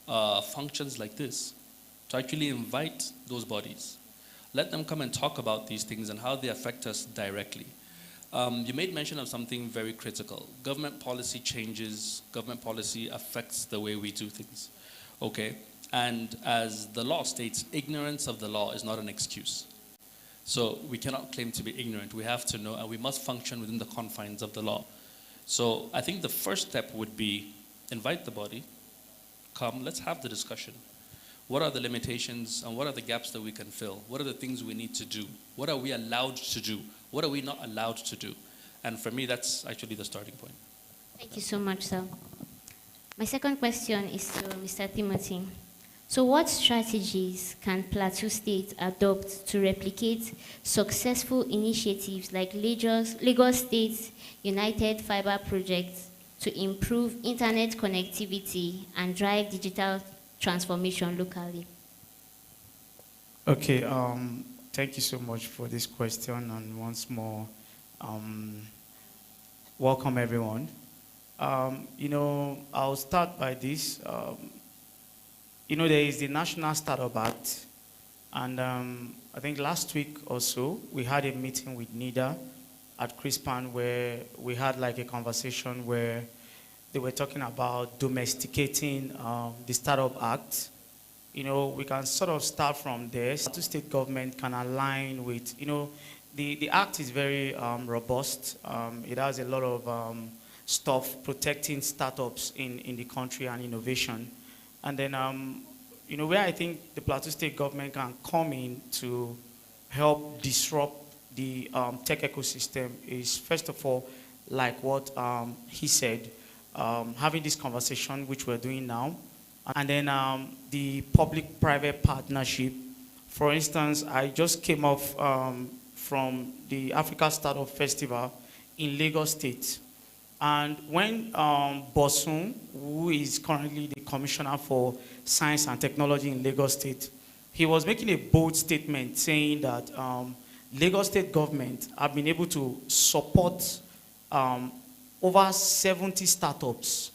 functions like this, to actually invite those bodies. Let them come and talk about these things and how they affect us directly. You made mention of something very critical. Government policy changes, government policy affects the way we do things. Okay? And as the law states, ignorance of the law is not an excuse. So we cannot claim to be ignorant. We have to know, and we must function within the confines of the law. So I think the first step would be invite the body, come, let's have the discussion. What are the limitations and what are the gaps that we can fill? What are the things we need to do? What are we allowed to do? What are we not allowed to do? And for me, that's actually the starting point. Thank you so much, sir. My second question is to Mr. Timothy. So what strategies can Plateau State adopt to replicate successful initiatives like Lagos State's United Fiber Project to improve internet connectivity and drive digital transformation locally? Okay, thank you so much for this question, and once more, welcome everyone. I'll start by this. There is the National Startup Act, and I think last week or so, we had a meeting with NIDA at CRISPAN where we had like a conversation where they were talking about domesticating the Startup Act. We can sort of start from there. The state government can align with, the act is very robust. It has a lot of stuff protecting startups in the country and innovation. And then, where I think the Plateau State government can come in to help disrupt the tech ecosystem is, first of all, like what he said, having this conversation, which we're doing now, and then the public-private partnership. For instance, I just came off from the Africa Startup Festival in Lagos State. And when Bosun, who is currently the Commissioner for Science and Technology in Lagos State, he was making a bold statement saying that Lagos State government have been able to support over 70 startups.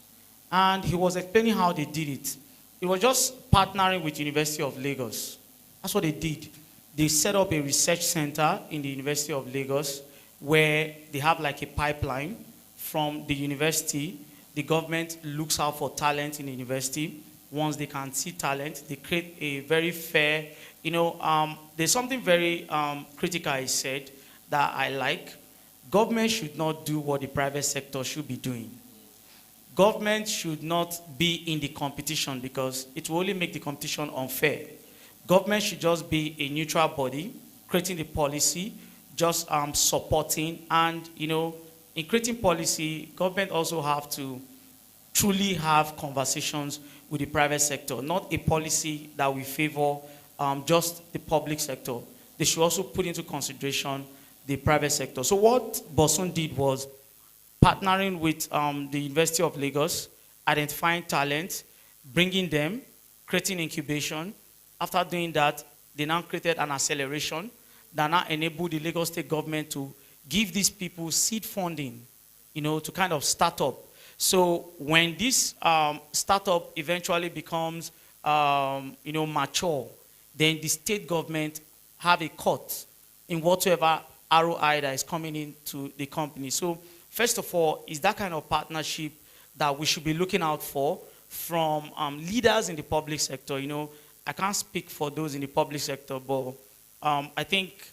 And he was explaining how they did it. It was just partnering with University of Lagos. That's what they did. They set up a research center in the University of Lagos where they have like a pipeline from the university. The government looks out for talent in the university. Once they can see talent, they create a very fair, there's something very critical I said that I like. Government should not do what the private sector should be doing. Government should not be in the competition because it will only make the competition unfair. Government should just be a neutral body, creating the policy, just supporting, and in creating policy, government also have to truly have conversations with the private sector, not a policy that will favor just the public sector. They should also put into consideration the private sector. So what Bosun did was partnering with the University of Lagos, identifying talent, bringing them, creating incubation. After doing that, they now created an acceleration that now enabled the Lagos State government to give these people seed funding, to kind of start up. So when this startup eventually becomes, mature, then the state government have a cut in whatever ROI that is coming into the company. So first of all, is that kind of partnership that we should be looking out for from leaders in the public sector. I can't speak for those in the public sector, but I think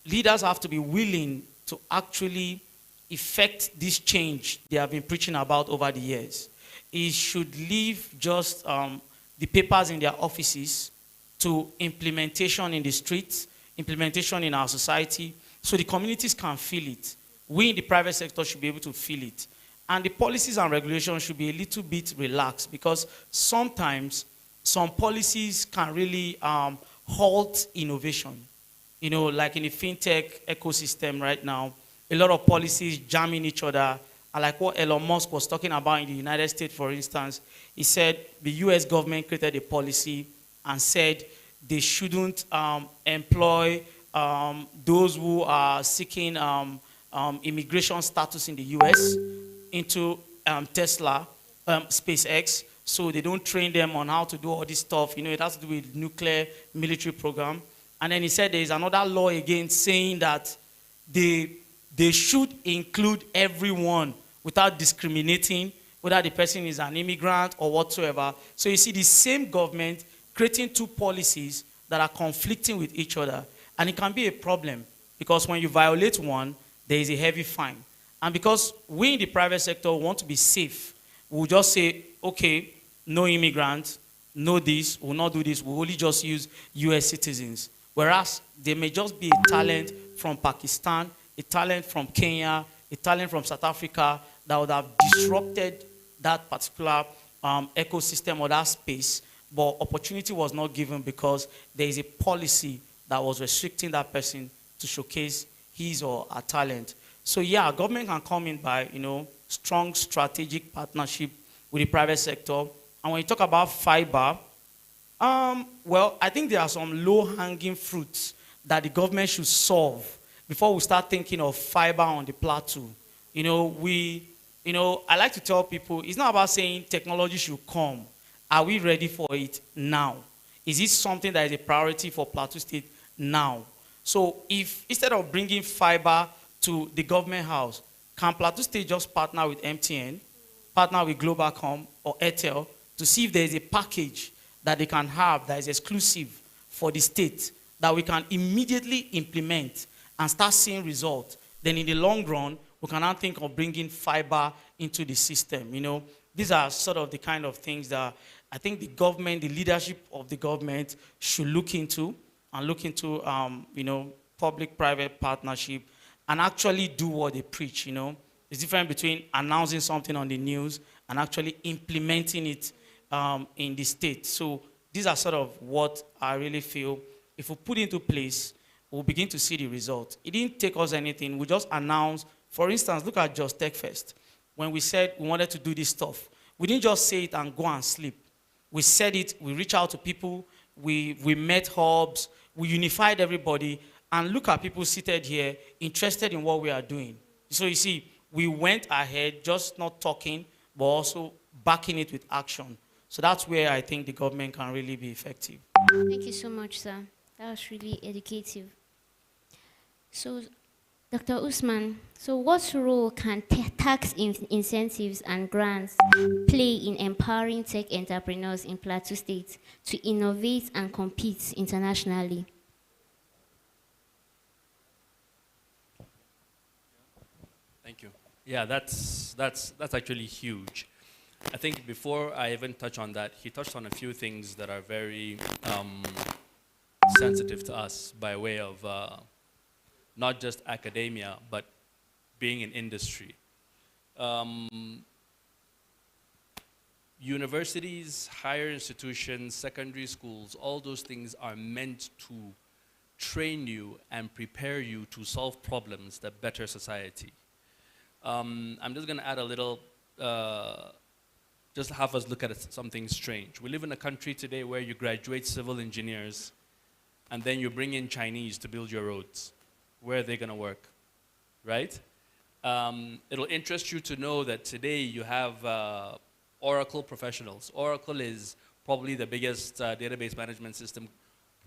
leaders have to be willing to actually effect this change they have been preaching about over the years. It should leave just the papers in their offices to implementation in the streets, implementation in our society, so the communities can feel it. We in the private sector should be able to feel it. And the policies and regulations should be a little bit relaxed because sometimes some policies can really halt innovation. Like in the fintech ecosystem right now, a lot of policies jamming each other. And like what Elon Musk was talking about in the United States, for instance, he said the US government created a policy and said they shouldn't employ those who are seeking immigration status in the US into Tesla, SpaceX, So they don't train them on how to do all this stuff. It has to do with nuclear military program. And then he said there is another law again saying that they should include everyone without discriminating whether the person is an immigrant or whatsoever. So you see the same government creating two policies that are conflicting with each other. And it can be a problem because when you violate one, there is a heavy fine. And because we in the private sector want to be safe, we'll just say, okay, no immigrants, no this, we'll not do this, we'll only just use US citizens. Whereas there may just be a talent from Pakistan, a talent from Kenya, a talent from South Africa that would have disrupted that particular ecosystem or that space, but opportunity was not given because there is a policy that was restricting that person to showcase his or her talent. So yeah, government can come in by, strong strategic partnership with the private sector. And when you talk about fiber, well, I think there are some low-hanging fruits that the government should solve before we start thinking of fiber on the plateau. I like to tell people, it's not about saying technology should come. Are we ready for it now? Is it something that is a priority for Plateau State now? So if instead of bringing fiber to the government house, can Plateau State just partner with MTN, partner with Globalcom or Airtel to see if there is a package that they can have that is exclusive for the state that we can immediately implement and start seeing results? Then in the long run, we can now think of bringing fiber into the system. These are sort of the kind of things that I think the government, the leadership of the government should look into and look into, public-private partnership and actually do what they preach. It's different between announcing something on the news and actually implementing it in the state. So these are sort of what I really feel. If we put into place, we'll begin to see the result. It didn't take us anything. We just announced. For instance, look at Just Tech Fest. When we said we wanted to do this stuff, we didn't just say it and go and sleep. We said it, we reached out to people, we met hubs, we unified everybody, and look at people seated here interested in what we are doing. So you see, we went ahead, just not talking, but also backing it with action. So that's where I think the government can really be effective. Thank you so much, sir. That was really educative. So, Dr. Usman, so what role can tax incentives and grants play in empowering tech entrepreneurs in Plateau State to innovate and compete internationally? Thank you. Yeah, that's actually huge. I think before I even touch on that, he touched on a few things that are very sensitive to us by way of not just academia, but being in industry. Universities, higher institutions, secondary schools, all those things are meant to train you and prepare you to solve problems that better society. I'm just going to add a little, just have us look at something strange. We live in a country today where you graduate civil engineers and then you bring in Chinese to build your roads. Where are they going to work, right? It'll interest you to know that today you have Oracle professionals. Oracle is probably the biggest database management system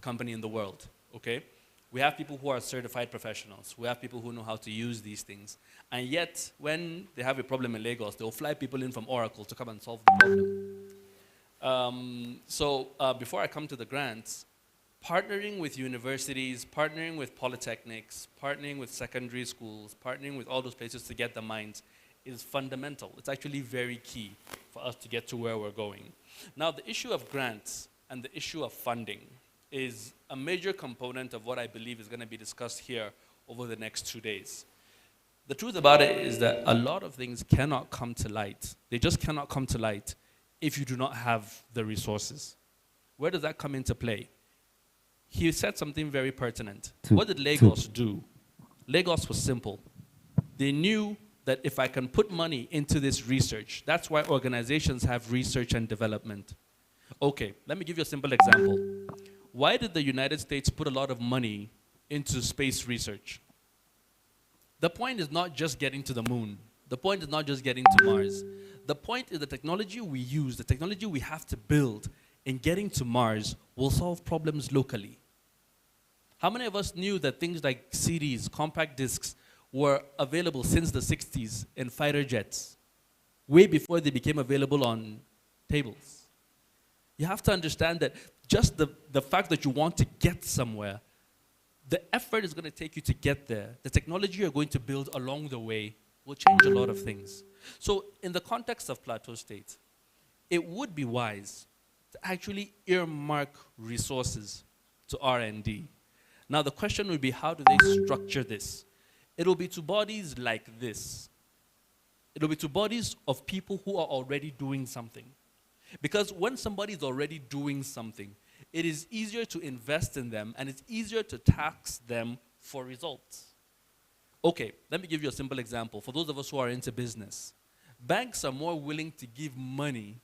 company in the world, okay? We have people who are certified professionals. We have people who know how to use these things. And yet, when they have a problem in Lagos, they'll fly people in from Oracle to come and solve the problem. Before I come to the grants, partnering with universities, partnering with polytechnics, partnering with secondary schools, partnering with all those places to get the minds is fundamental. It's actually very key for us to get to where we're going. Now, the issue of grants and the issue of funding is a major component of what I believe is going to be discussed here over the next 2 days. The truth about it is that a lot of things cannot come to light. They just cannot come to light if you do not have the resources. Where does that come into play? He said something very pertinent. What did Lagos do? Lagos was simple. They knew that if I can put money into this research, that's why organizations have research and development. Okay, let me give you a simple example. Why did the United States put a lot of money into space research? The point is not just getting to the moon. The point is not just getting to Mars. The point is the technology we use, the technology we have to build in getting to Mars will solve problems locally. How many of us knew that things like CDs, compact discs, were available since the 60s in fighter jets, way before they became available on tables? You have to understand that just the fact that you want to get somewhere, the effort is going to take you to get there. The technology you're going to build along the way will change a lot of things. So in the context of Plateau State, it would be wise to actually earmark resources to R&D. Now the question would be, how do they structure this? It'll be to bodies like this. It'll be to bodies of people who are already doing something. Because when somebody is already doing something, it is easier to invest in them and it's easier to tax them for results. Okay, let me give you a simple example. For those of us who are into business, banks are more willing to give money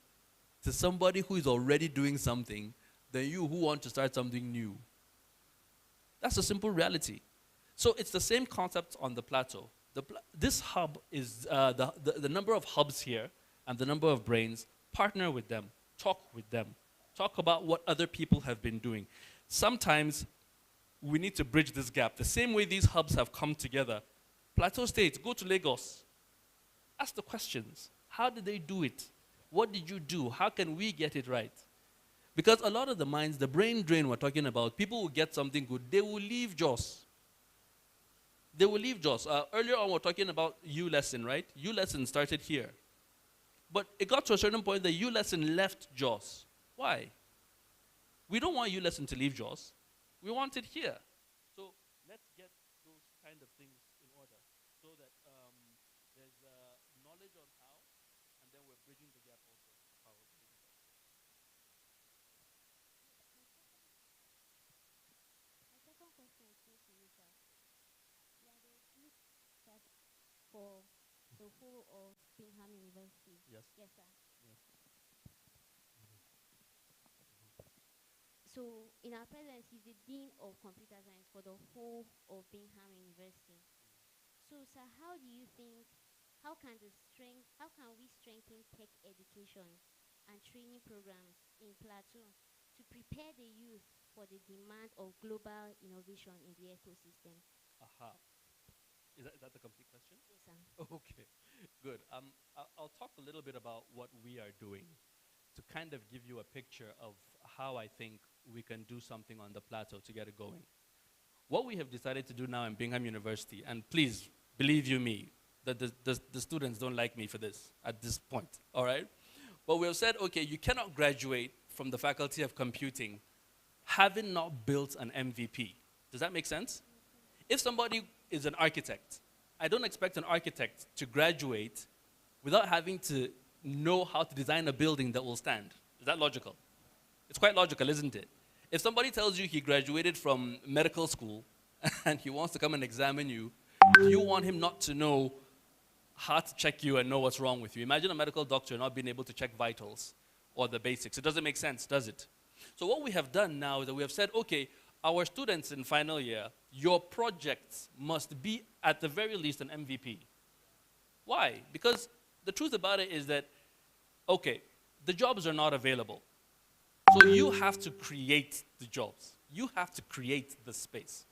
to somebody who is already doing something than you who want to start something new. That's a simple reality. So it's the same concept on the plateau. This hub is the number of hubs here and the number of brains. Partner with them, talk with them, talk about what other people have been doing. Sometimes we need to bridge this gap. The same way these hubs have come together. Plateau State, go to Lagos. Ask the questions. How did they do it? What did you do? How can we get it right? Because a lot of the minds, the brain drain we're talking about, people who get something good, they will leave JOS. They will leave JOS. Earlier on, we were talking about U lesson, right? U lesson started here. But it got to a certain point that U lesson left JOS. Why? We don't want U lesson to leave JOS. We want it here. So let's get those kind of things in order so that there's knowledge on how, and then we're bridging the gap also. How we're bridging the gap. My second question is still to you, sir. You are the lead chef for the whole of Bingham University. Yes. Yes, sir. Yes. So, in our presence, he's the Dean of Computer Science for the whole of Bingham University. So, sir, how do you think, how can we strengthen tech education and training programs in Plateau to prepare the youth for the demand of global innovation in the ecosystem? Aha. Is that the complete question? Yes, sir. Okay, good. I'll talk a little bit about what we are doing to kind of give you a picture of how I think we can do something on the plateau to get it going. What we have decided to do now in Bingham University, and please, believe you me, that the students don't like me for this at this point, all right? But we have said, okay, you cannot graduate from the Faculty of Computing having not built an MVP. Does that make sense? If somebody is an architect, I don't expect an architect to graduate without having to know how to design a building that will stand. Is that logical? It's quite logical, isn't it? If somebody tells you he graduated from medical school and he wants to come and examine you, do you want him not to know how to check you and know what's wrong with you? Imagine a medical doctor not being able to check vitals or the basics. It doesn't make sense, does it? So what we have done now is that we have said, okay, our students in final year, your projects must be at the very least an MVP. Why? Because the truth about it is that, okay, the jobs are not available. So you have to create the jobs. You have to create the space.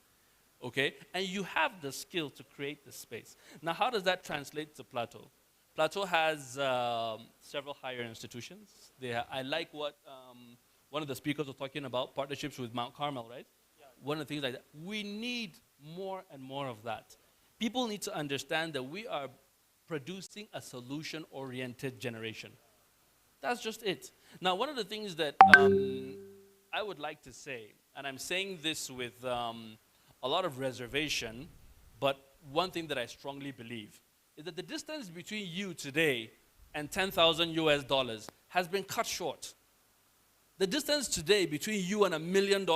Okay? And you have the skill to create the space. Now, how does that translate to Plateau? Plateau has several higher institutions. I like what one of the speakers was talking about, partnerships with Mount Carmel, right? Yeah. One of the things like that. We need more and more of that. People need to understand that we are producing a solution-oriented generation. That's just it. Now, one of the things that I would like to say, and I'm saying this with a lot of reservation, but one thing that I strongly believe is that the distance between you today and 10,000 US dollars has been cut short. The distance today between you and $1 million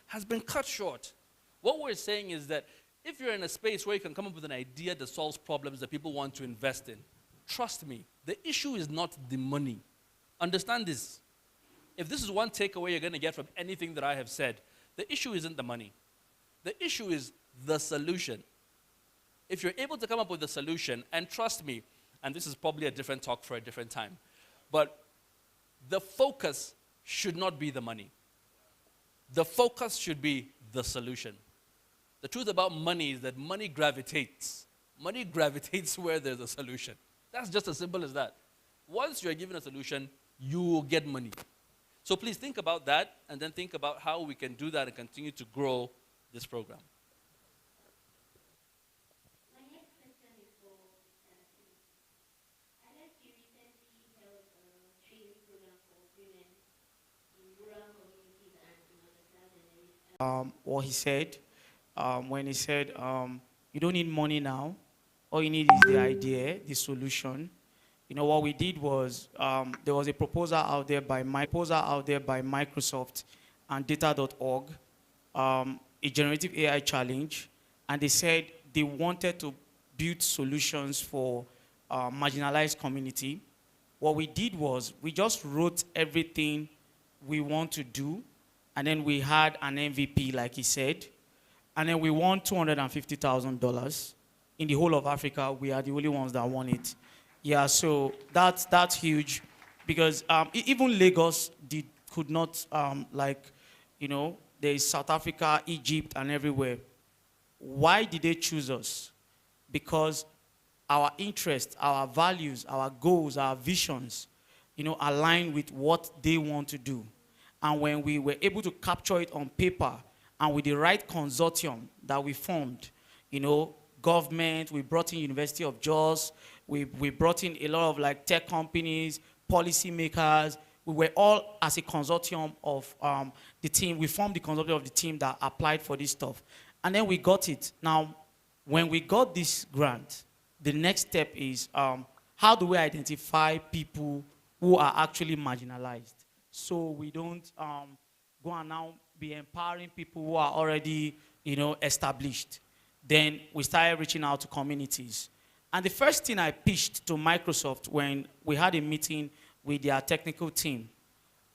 has been cut short. What we're saying is that if you're in a space where you can come up with an idea that solves problems that people want to invest in, trust me, the issue is not the money. Understand this. If this is one takeaway you're going to get from anything that I have said, the issue isn't the money. The issue is the solution. If you're able to come up with a solution, and trust me, and this is probably a different talk for a different time, but the focus should not be the money. The focus should be the solution. The truth about money is that money gravitates. Money gravitates where there's a solution. That's just as simple as that. Once you're given a solution, you will get money. So please think about that, and then think about how we can do that and continue to grow this program. My next question is for I like you recently held a training program for women in rural communities and in underserved areas. What he said, when he said, you don't need money now. All you need is the idea, the solution. You know, what we did was, there was a proposal out there by Microsoft and data.org, a generative AI challenge, and they said they wanted to build solutions for marginalized community. What we did was, we just wrote everything we want to do, and then we had an MVP, like he said, and then we won $250,000. In the whole of Africa, we are the only ones that won it. Yeah, so that's huge, because even Lagos could not, there is South Africa, Egypt, and everywhere. Why did they choose us? Because our interests, our values, our goals, our visions, align with what they want to do. And when we were able to capture it on paper, and with the right consortium that we formed, government, we brought in University of Jos, we brought in a lot of tech companies, policymakers. We were all as a consortium of the team. We formed the consortium of the team that applied for this stuff. And then we got it. Now, when we got this grant, the next step is how do we identify people who are actually marginalized? So we don't go and now be empowering people who are already, established. Then we started reaching out to communities. And the first thing I pitched to Microsoft when we had a meeting with their technical team,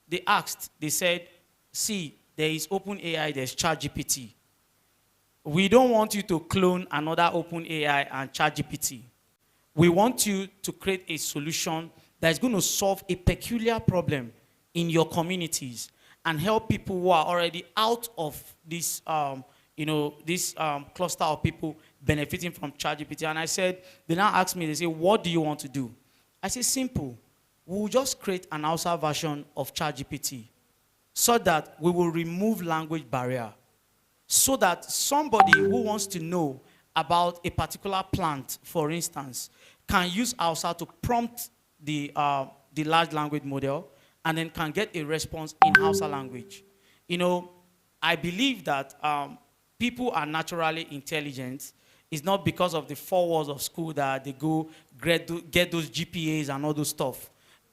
they said, see, there is OpenAI, there's ChatGPT. We don't want you to clone another OpenAI and ChatGPT. We want you to create a solution that is going to solve a peculiar problem in your communities and help people who are already out of this cluster of people benefiting from ChatGPT. And I said, they now asked me, they say, what do you want to do? I said, simple. We'll just create an Hausa version of ChatGPT so that we will remove language barrier. So that somebody who wants to know about a particular plant, for instance, can use Hausa to prompt the large language model and then can get a response in Hausa language. I believe that people are naturally intelligent. It's not because of the 4 walls of school that they go get those GPAs and all those stuff.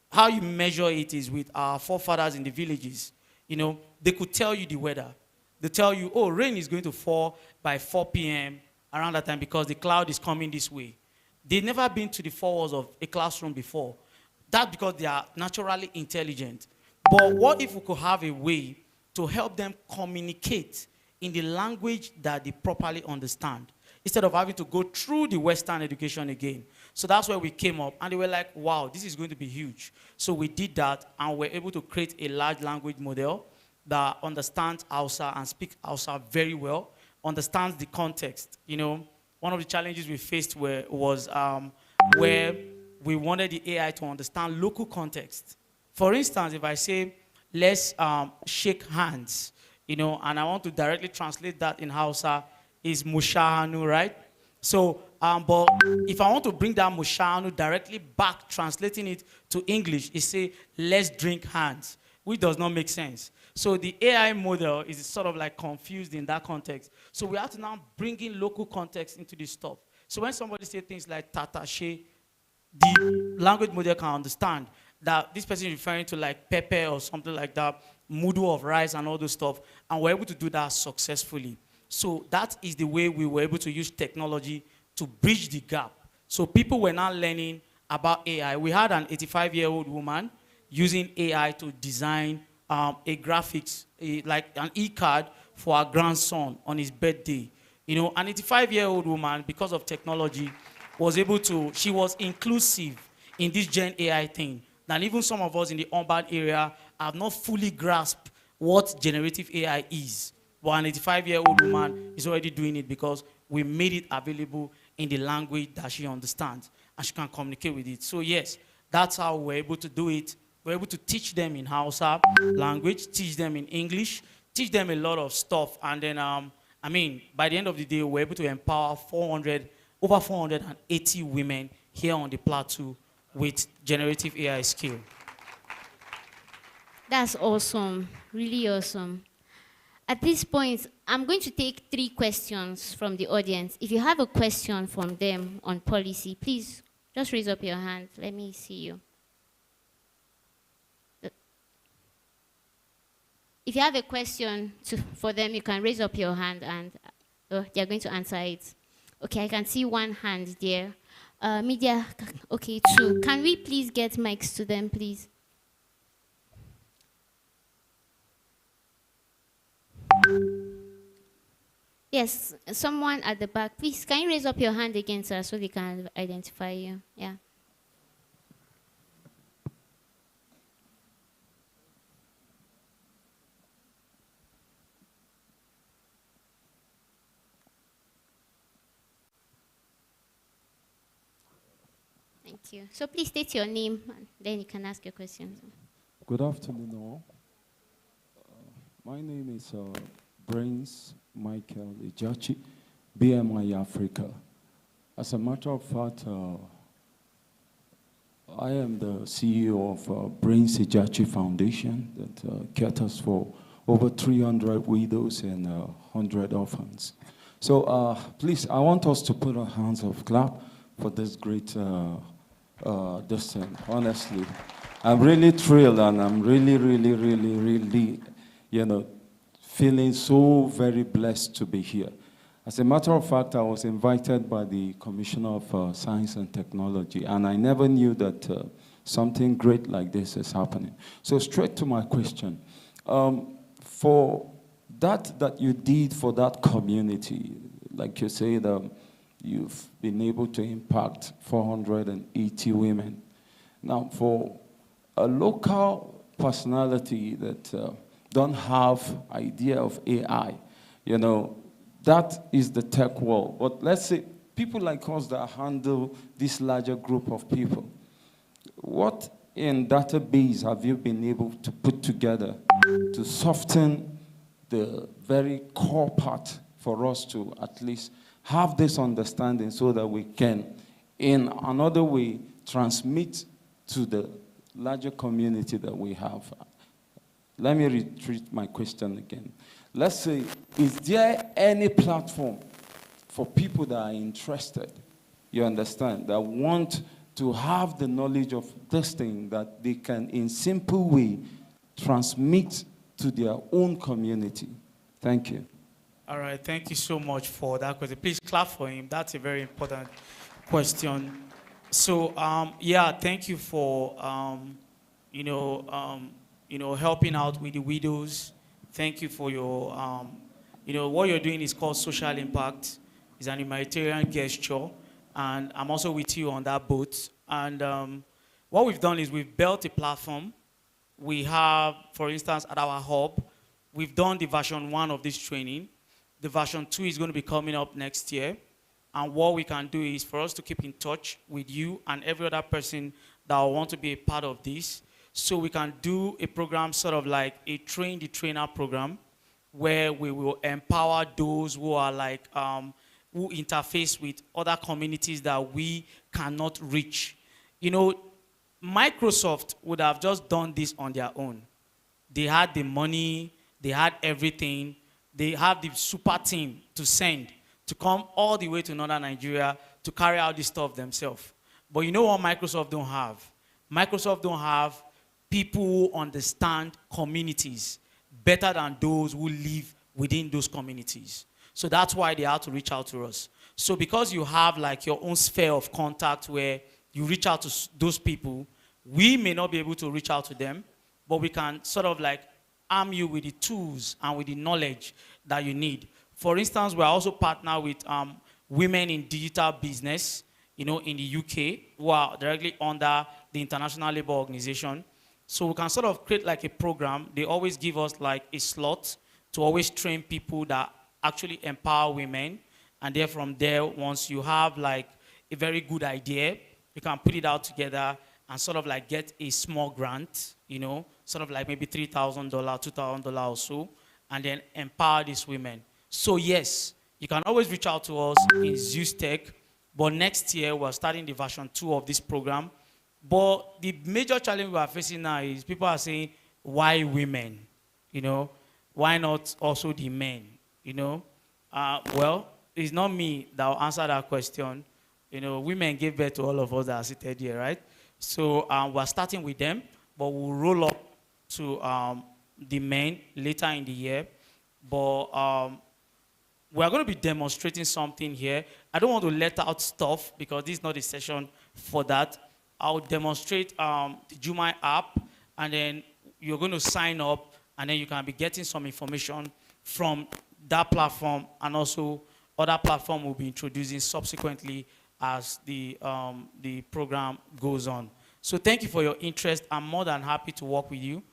How you measure it is with our forefathers in the villages. They could tell you the weather. They tell you, oh, rain is going to fall by 4 p.m. around that time because the cloud is coming this way. They've never been to the 4 walls of a classroom before. That's because they are naturally intelligent. But what if we could have a way to help them communicate in the language that they properly understand, instead of having to go through the Western education again? So that's where we came up, and they were like, wow, this is going to be huge. So we did that, and we're able to create a large language model that understands Hausa and speaks Hausa very well, understands the context. One of the challenges we faced was where we wanted the AI to understand local context. For instance, if I say, let's shake hands, and I want to directly translate that in Hausa, is Mushahanu, right? So, but if I want to bring that Mushahanu directly back, translating it to English, it say, let's drink hands, which does not make sense. So the AI model is sort of confused in that context. So we have to now bring in local context into this stuff. So when somebody says things like tatashe, the language model can understand that this person is referring to pepper or something like that, mudu of rice and all those stuff, and we're able to do that successfully. So that is the way we were able to use technology to bridge the gap. So people were now learning about AI. We had an 85-year-old woman using AI to design a graphics, like an e-card for our grandson on his birthday. An 85-year-old woman, because of technology, was able to, she was inclusive in this Gen AI thing. And even some of us in the urban area have not fully grasped what generative AI is. But an 85-year-old woman is already doing it because we made it available in the language that she understands and she can communicate with it. So yes, that's how we're able to do it. We're able to teach them in Hausa language, teach them in English, teach them a lot of stuff. And then, I mean, by the end of the day, we're able to empower over 480 women here on the Plateau with generative AI skill. That's awesome, really awesome. At this point, I'm going to take 3 questions from the audience. If you have a question from them on policy, please just raise up your hand. Let me see you. If you have a question for them, you can raise up your hand and they're going to answer it. Okay, I can see 1 hand there. Media, okay, 2. Can we please get mics to them, please? Yes, someone at the back. Please, can you raise up your hand again, sir, so they can identify you? Yeah. Thank you. So please state your name, and then you can ask your questions. Good afternoon, all. My name is Brains Michael Ijachi, BMI Africa. As a matter of fact, I am the CEO of Brains Ijachi Foundation that caters for over 300 widows and 100 orphans. So please, I want us to put our hands of clap for this great honestly. I'm really thrilled and I'm really, feeling so very blessed to be here. As a matter of fact, I was invited by the Commissioner of Science and Technology, and I never knew that something great like this is happening. So straight to my question. For that you did for that community, like you say, you've been able to impact 480 women. Now, for a local personality that don't have idea of AI, that is the tech world. But let's say people like us that handle this larger group of people, what in database have you been able to put together to soften the very core part for us to at least have this understanding so that we can, in another way, transmit to the larger community that we have? Let me retreat my question again. Let's say, is there any platform for people that are interested, you understand, that want to have the knowledge of this thing that they can, in simple way, transmit to their own community? Thank you. All right, thank you so much for that question. Please clap for him. That's a very important question. So, yeah, thank you for, helping out with the widows. Thank you for your, what you're doing is called social impact. It's an humanitarian gesture, and I'm also with you on that boat. And what we've done is we've built a platform. We have, for instance, at our hub, we've done the version 1 of this training. The version 2 is going to be coming up next year. And what we can do is for us to keep in touch with you and every other person that will want to be a part of this. So we can do a program sort of like a train the trainer program where we will empower those who are like, who interface with other communities that we cannot reach. Microsoft would have just done this on their own. They had the money, they had everything, they have the super team to send to come all the way to northern Nigeria to carry out this stuff themselves. But you know what Microsoft don't have? Microsoft don't have people who understand communities better than those who live within those communities. So that's why they had to reach out to us. So because you have like your own sphere of contact where you reach out to those people, we may not be able to reach out to them, but we can sort of like arm you with the tools and with the knowledge that you need. For instance, we're also partnered with women in digital business. in the UK, who are directly under the International Labour Organization. So we can sort of create like a program. They always give us like a slot to always train people that actually empower women. And then from there, once you have like a very good idea, you can put it out together and sort of like get a small grant, sort of like maybe $3,000, $2,000 or so, and then empower these women. So yes, you can always reach out to us in Zeus Tech, but next year we're starting the version 2 of this program. But the major challenge we are facing now is people are saying, why women? Why not also the men? Well, it's not me that will answer that question. Women gave birth to all of us that are seated here, right? So we're starting with them, but we'll roll up to the men later in the year. But we're going to be demonstrating something here. I don't want to let out stuff because this is not a session for that. I'll demonstrate the Jumai app, and then you're going to sign up, and then you can be getting some information from that platform, and also other platform will be introducing subsequently as the program goes on. So thank you for your interest. I'm more than happy to work with you.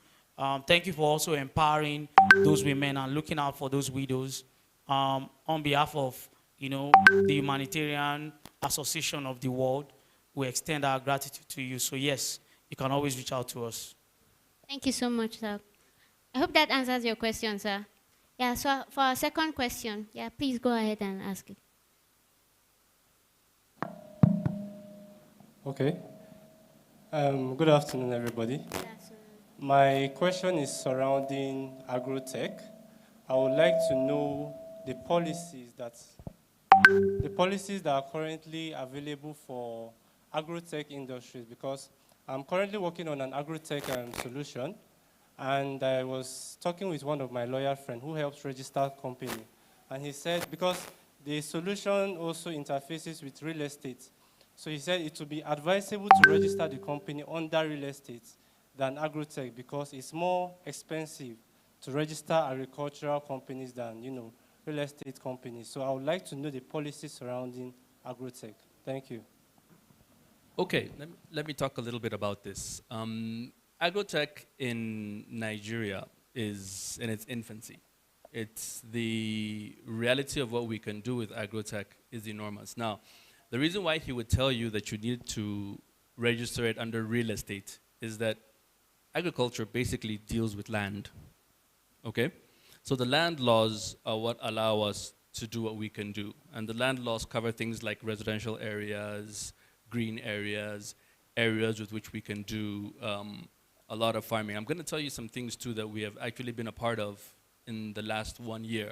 Thank you for also empowering those women and looking out for those widows. On behalf of the Humanitarian Association of the World, we extend our gratitude to you. So yes, you can always reach out to us. Thank you so much, sir. I hope that answers your question, sir. Yeah, so for our second question, yeah, please go ahead and ask it. Okay. Good afternoon, everybody. My question is surrounding agrotech. I would like to know the policies that are currently available for agrotech industries, because I'm currently working on an agrotech solution, and I was talking with one of my lawyer friends who helps register company, and he said because the solution also interfaces with real estate, so he said it would be advisable to register the company under real estate than agrotech because it's more expensive to register agricultural companies than real estate companies. So I would like to know the policy surrounding agrotech. Thank you. Okay, let me talk a little bit about this. Agrotech in Nigeria is in its infancy. It's the reality of what we can do with agrotech is enormous. Now, the reason why he would tell you that you need to register it under real estate is that agriculture basically deals with land, okay? So the land laws are what allow us to do what we can do. And the land laws cover things like residential areas, green areas, areas with which we can do a lot of farming. I'm going to tell you some things too that we have actually been a part of in the last 1 year.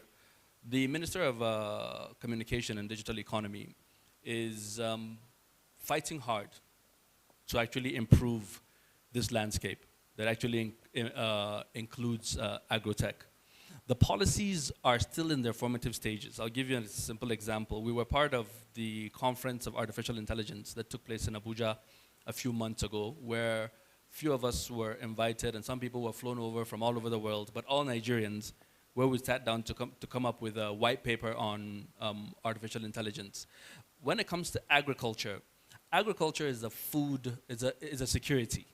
The Minister of Communication and Digital Economy is fighting hard to actually improve this landscape that actually includes agrotech. The policies are still in their formative stages. I'll give you a simple example. We were part of the conference of artificial intelligence that took place in Abuja a few months ago, where few of us were invited and some people were flown over from all over the world, but all Nigerians, where we sat down to come up with a white paper on artificial intelligence. When it comes to agriculture, agriculture is is a security,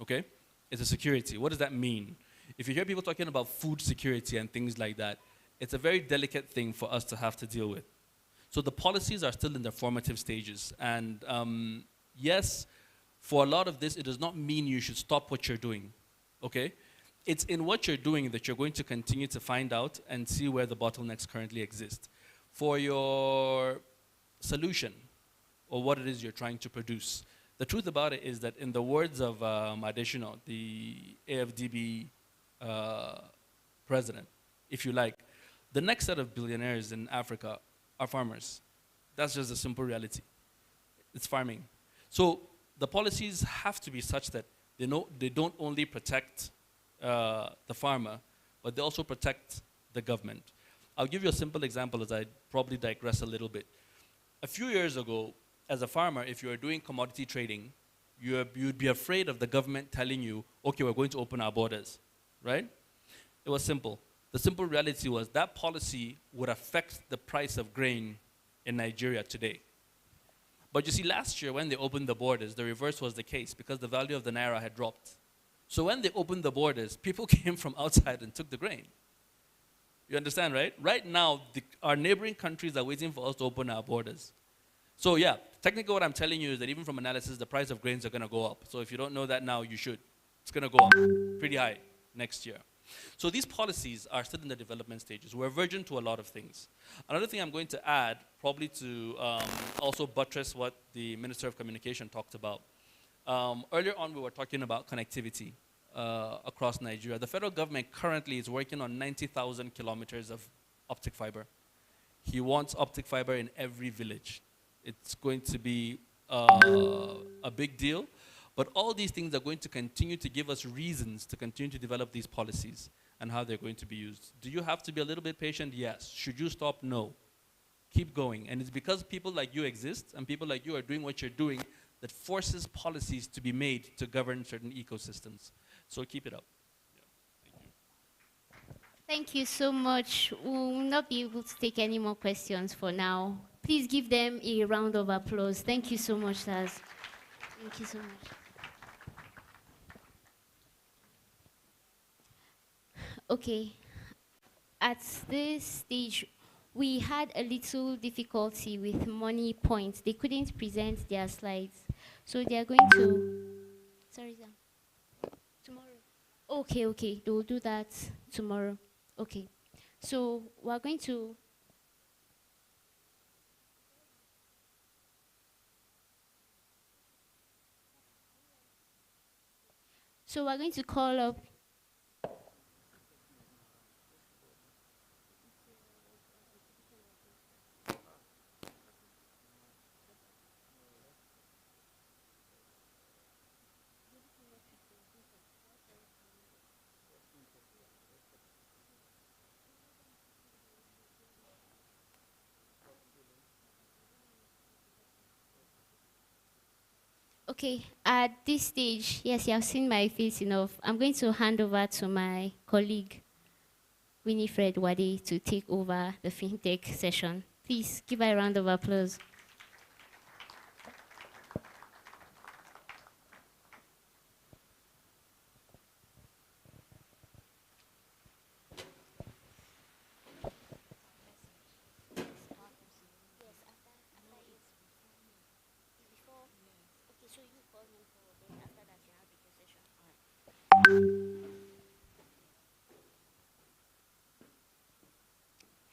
okay? It's a security. What does that mean? If you hear people talking about food security and things like that, it's a very delicate thing for us to have to deal with. So the policies are still in their formative stages. And yes, for a lot of this, it does not mean you should stop what you're doing, okay? It's in what you're doing that you're going to continue to find out and see where the bottlenecks currently exist. For your solution, or what it is you're trying to produce, the truth about it is that in the words of Adesina, the AFDB president, if you like, the next set of billionaires in Africa are farmers. That's just a simple reality. It's farming. So the policies have to be such that they don't only protect the farmer, but they also protect the government. I'll give you a simple example as I probably digress a little bit. A few years ago, as a farmer, if you were doing commodity trading, you'd be afraid of the government telling you, okay, we're going to open our borders, right? It was simple. The simple reality was that policy would affect the price of grain in Nigeria today. But you see, last year when they opened the borders, the reverse was the case because the value of the naira had dropped. So when they opened the borders, people came from outside and took the grain. You understand, right? Right now, our neighboring countries are waiting for us to open our borders. So yeah, technically what I'm telling you is that even from analysis, the price of grains are going to go up. So if you don't know that now, you should. It's going to go up pretty high next year. So these policies are still in the development stages. We're virgin to a lot of things. Another thing I'm going to add, probably to also buttress what the Minister of Communication talked about. Earlier on, we were talking about connectivity across Nigeria. The federal government currently is working on 90,000 kilometers of optic fiber. He wants optic fiber in every village. It's going to be a big deal. But all these things are going to continue to give us reasons to continue to develop these policies and how they're going to be used. Do you have to be a little bit patient? Yes. Should you stop? No. Keep going. And it's because people like you exist and people like you are doing what you're doing that forces policies to be made to govern certain ecosystems. So keep it up. Yeah. Thank you. Thank you so much. We will not be able to take any more questions for now. Please give them a round of applause. Thank you so much, Saz. Thank you so much. Okay, at this stage, we had a little difficulty with money points. They couldn't present their slides. So they are going to, sorry, sir, tomorrow. Okay, they will do that tomorrow. Okay, so we're going to, call up Okay, at this stage, yes, you have seen my face enough. I'm going to hand over to my colleague, Winifred Wade, to take over the FinTech session. Please give her a round of applause.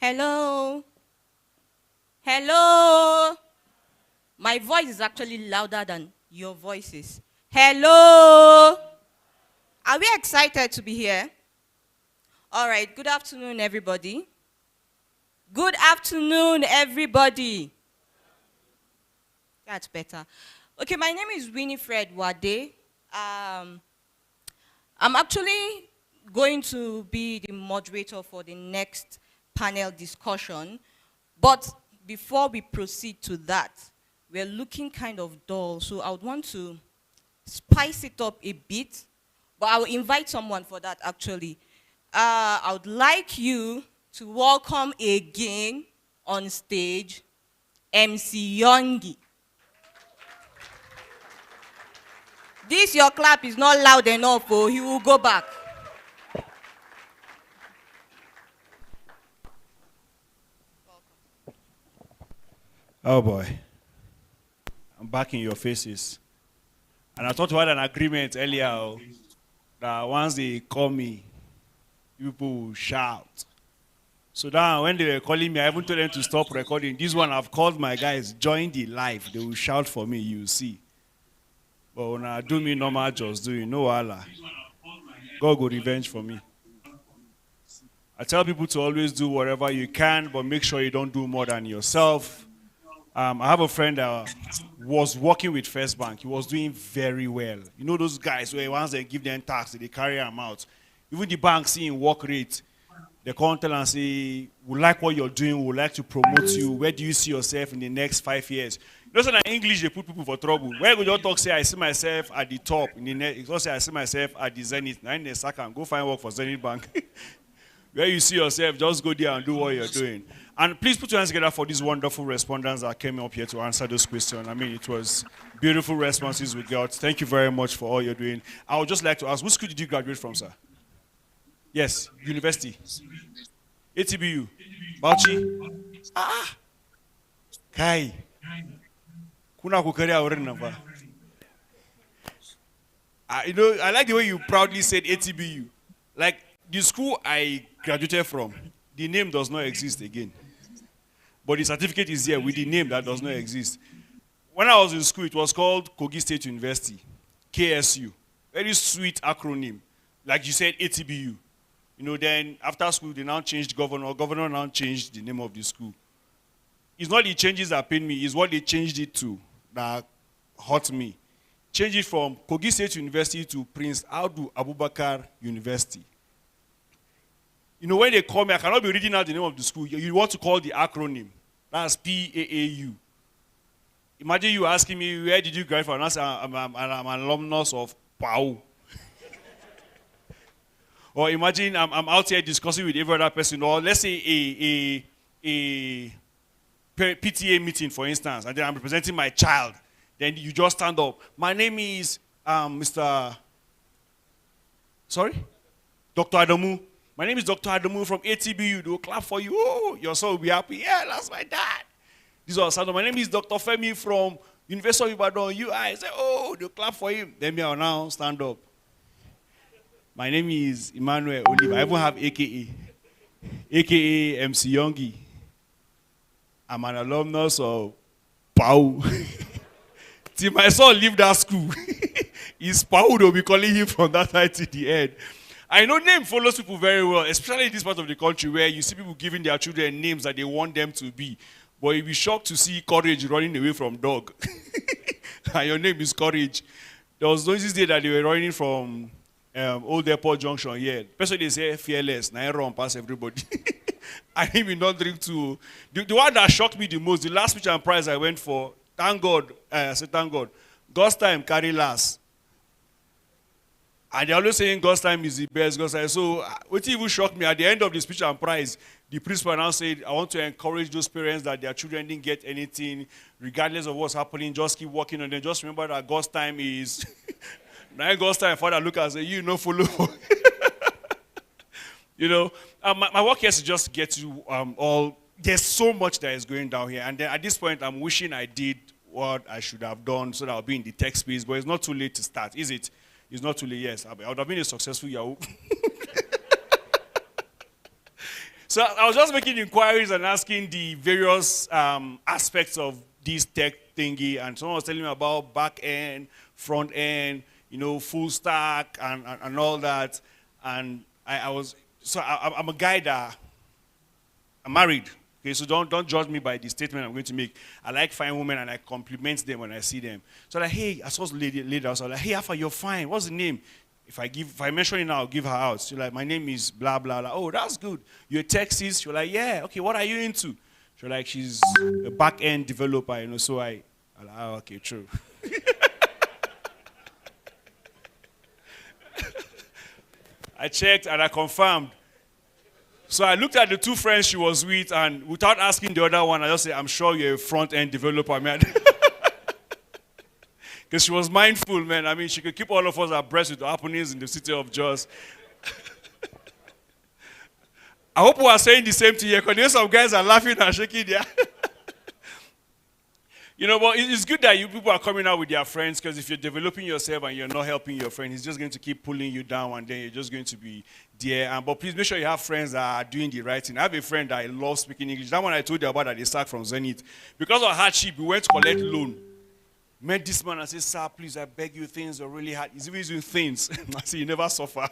Hello? Hello? My voice is actually louder than your voices. Hello? Are we excited to be here? All right, good afternoon, everybody. Good afternoon, everybody. That's better. Okay, my name is Winifred Wade. I'm actually going to be the moderator for the next panel discussion. But before we proceed to that, we're looking kind of dull, so I would want to spice it up a bit, but I will invite someone for that actually. I would like you to welcome again on stage MC Yongi. This your clap is not loud enough, or he will go back. Oh boy, I'm back in your faces. And I thought we had an agreement earlier that once they call me, people will shout. So now when they were calling me, I even told them to stop recording. This one, I've called my guys, join the live. They will shout for me, you'll see. But when I do me normal, just do it, no Allah. God will revenge for me. I tell people to always do whatever you can, but make sure you don't do more than yourself. I have a friend that was working with First Bank. He was doing very well. You know those guys where once they give them tax, they carry them out. Even the bank seeing work rate, they come tell and say, we like what you're doing, we would like to promote you. Where do you see yourself in the next 5 years? You know, so in English, they put people for trouble. Where you don't talk, say, I see myself at the top. In the next, you don't say, I see myself at the Zenith. Now in the second, go find work for Zenith Bank. Where you see yourself, just go there and do what you're doing. And please put your hands together for these wonderful respondents that came up here to answer those questions. I mean, it was beautiful responses we got. Thank you very much for all you're doing. I would just like to ask, which school did you graduate from, sir? Yes, university. ATBU. Bauchi. Ah. Kai. Kuna kukari awore namba. You know, I like the way you proudly said ATBU. Like, the school I graduated from, the name does not exist again. But the certificate is here with the name that does not exist. When I was in school, it was called Kogi State University, KSU. Very sweet acronym. Like you said, ATBU. You know, then after school, they now changed governor. Governor now changed the name of the school. It's not the changes that pain me, it's what they changed it to that hurt me. Change it from Kogi State University to Prince Audu Abubakar University. You know, when they call me, I cannot be reading out the name of the school. You want to call the acronym. That's PAAU. Imagine you asking me, where did you graduate from? I say, I'm an alumnus of PAU. Or imagine I'm out here discussing with every other person, or let's say a PTA meeting, for instance, and then I'm representing my child. Then you just stand up. My name is Dr. Adamu. My name is Dr. Adamu from ATBU. They will clap for you. Oh, your son will be happy. Yeah, that's my dad. This was Sando. My name is Dr. Femi from University of Ibadan. I say, oh, they'll clap for him. Then me, I'll now stand up. My name is Emmanuel Olive. I even have AKA MC Yongi. I'm an alumnus of PAU. Till my son leave that school, his PAU, they'll be calling him from that side to the end. I know name follows people very well, especially in this part of the country where you see people giving their children names that they want them to be. But you'll be shocked to see Courage running away from dog. And your name is Courage. There was this day that they were running from Old Airport Junction here. Personally, they say fearless. Now I run past everybody. I even not drink too. The one that shocked me the most, the last speech and prize I went for, thank God, I said thank God. God's time carry last. And they're always saying God's time is the best. God's time. So what even shocked me, at the end of the speech and prize, the principal now said, I want to encourage those parents that their children didn't get anything, regardless of what's happening, just keep working on them. Just remember that God's time is... Now God's time, Father look and say, you know, follow. You know, my work here is to just get to all... There's so much that is going down here. And then at this point, I'm wishing I did what I should have done so that I'll be in the tech space. But it's not too late to start, is it? It's not too late, yes. I would have been a successful Yahoo. So I was just making inquiries and asking the various aspects of this tech thingy. And someone was telling me about back end, front end, you know, full stack and all that. And I'm a guy that, I'm married. Okay, so don't judge me by the statement I'm going to make. I like fine women and I compliment them when I see them. So like, hey, I saw this lady, I was like, hey, Alpha, you're fine. What's the name? If I mention it now, I'll give her out. She's like, my name is blah, blah, blah. Oh, that's good. You're Texas? She's like, yeah. Okay, what are you into? She's like, she's a back-end developer, you know, so I'm like, oh, okay, true. I checked and I confirmed. So I looked at the two friends she was with, and without asking the other one, I just said, I'm sure you're a front-end developer, man. Because she was mindful, man. I mean, she could keep all of us abreast with the happenings in the city of Jos. I hope we are saying the same thing here, because some guys are laughing and shaking their... You know, but it's good that you people are coming out with their friends, because if you're developing yourself and you're not helping your friend, he's just going to keep pulling you down, and then you're just going to be there. But please make sure you have friends that are doing the right thing. I have a friend that loves speaking English. That one I told you about that they sacked from Zenith. Because of hardship, we went to collect loan. Met this man and said, sir, please, I beg you, things are really hard. He's even doing things. I said, you never suffer.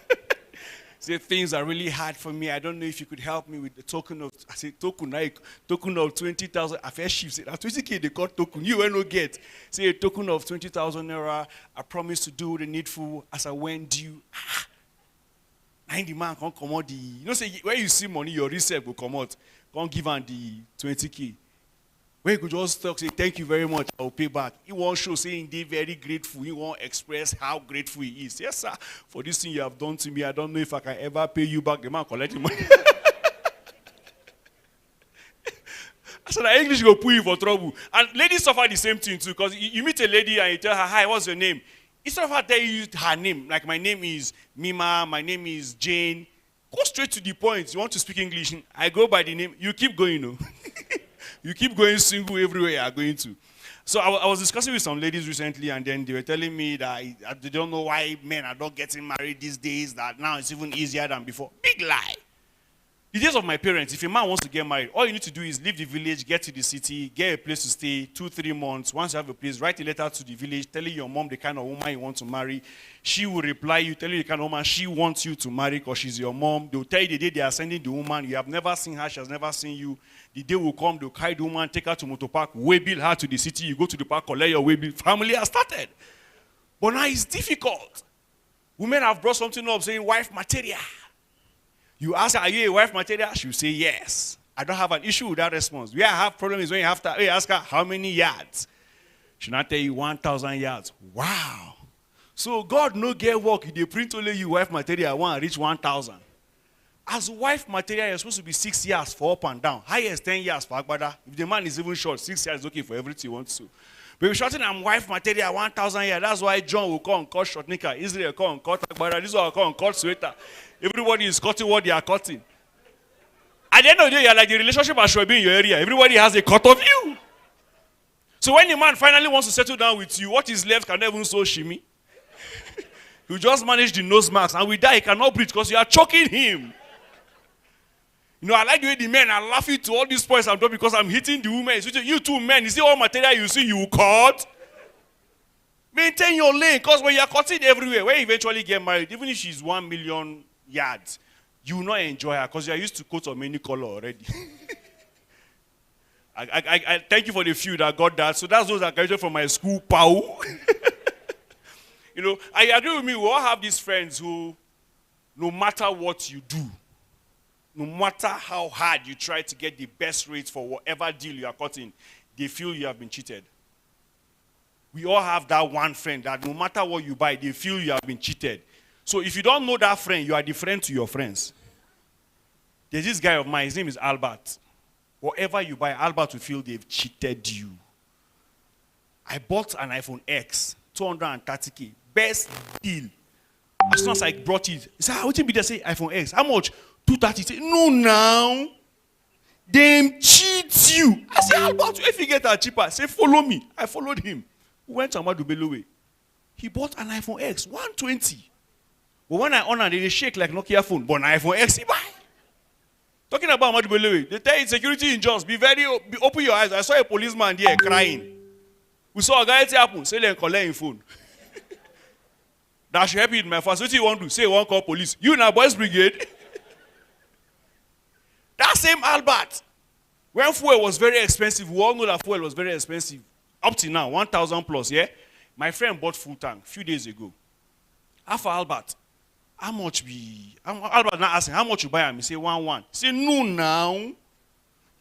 Say things are really hard for me. I don't know if you could help me with the token of, I said, token of 20,000. I first shift said, 20K they call token. You will not get. Say a token of 20,000 naira. I promise to do the needful as I went due. And the man can't come out the, you know, say where you see money, your reserve will come out. Can't give him the 20K. Where you could just talk, say, thank you very much, I'll pay back. He won't show, say, indeed, very grateful. He won't express how grateful he is. Yes, sir, for this thing you have done to me, I don't know if I can ever pay you back. The man collecting money. So that English go put you for trouble. And ladies suffer the same thing too, because you meet a lady and you tell her, hi, what's your name? Instead of her telling you her name, like my name is Mima, my name is Jane, go straight to the point. You want to speak English, I go by the name. You keep going, no? You keep going single everywhere you are going to. So I was discussing with some ladies recently, and then they were telling me that they don't know why men are not getting married these days, that now it's even easier than before. Big lie. The days of my parents, if a man wants to get married, all you need to do is leave the village, get to the city, get a place to stay, 2-3 months. Once you have a place, write a letter to the village, telling your mom the kind of woman you want to marry. She will reply you, telling you the kind of woman she wants you to marry because she's your mom. They'll tell you the day they are sending the woman. You have never seen her, she has never seen you. The day will come, they'll carry the woman, take her to motor park, waybill her to the city. You go to the park, collect your waybill. Family has started. But now it's difficult. Women have brought something up saying wife material. You ask her, are you a wife material? She'll say yes. I don't have an issue with that response. Where I have problem is when you have to ask her how many yards. She'll not tell you 1,000 yards. Wow. So God no get work. If they print only you wife material, I want to reach 1,000. As wife material, you're supposed to be 6 years for up and down. Highest 10 years for Agbada. If the man is even short, 6 years is okay for everything he wants to. But if you're shorting, I'm wife material 1,000 years. That's why John will come and cut short knicker. Israel will come and cut Agbada. This will come and cut sweater. Everybody is cutting what they are cutting. At the end of the day, you're like the relationship should be in your area. Everybody has a cut of you. So when the man finally wants to settle down with you, what is left can never even so shimmy. You just manage the nose marks, and with that, he cannot breathe because you are choking him. You know, I like the way the men are laughing to all these points I'm doing because I'm hitting the women. You two men, you see all material you see, you cut. Maintain your lane, because when you're cutting everywhere, when you eventually get married, even if she's 1 million yards, you will not enjoy her because you are used to coat of many color already. I thank you for the few that got that. So that's those that graduated from my school, PAU. You know, I agree with me. We all have these friends who, no matter what you do, no matter how hard you try to get the best rates for whatever deal you are cutting, they feel you have been cheated. We all have that one friend that no matter what you buy, they feel you have been cheated. So if you don't know that friend, you are the friend to your friends. There's this guy of mine, his name is Albert. Whatever you buy, Albert will feel they've cheated you. I bought an iPhone X, 230K, best deal. As soon as I brought it, he said, what did they say iPhone X? How much? 230. He said, no, now. Them cheat you. I said, Albert, if you get that cheaper, say, follow me. I followed him. We went to Amadu Belowe. He bought an iPhone X, 120. But when I honor, they shake like Nokia phone. But an iPhone X, he buy. Talking about Amadu Belowe, they tell you security in Jones, be open your eyes. I saw a policeman there crying. We saw a guy happen, say they collect his phone. That should help you in my first. What do you want to say? One call police. You now boys brigade. That same Albert, when fuel was very expensive, we all know that fuel was very expensive. Up to now, 1,000 plus, yeah? My friend bought full tank a few days ago. After Albert, how much Albert now asking, how much you buy him? He say 1,1. He say, no now.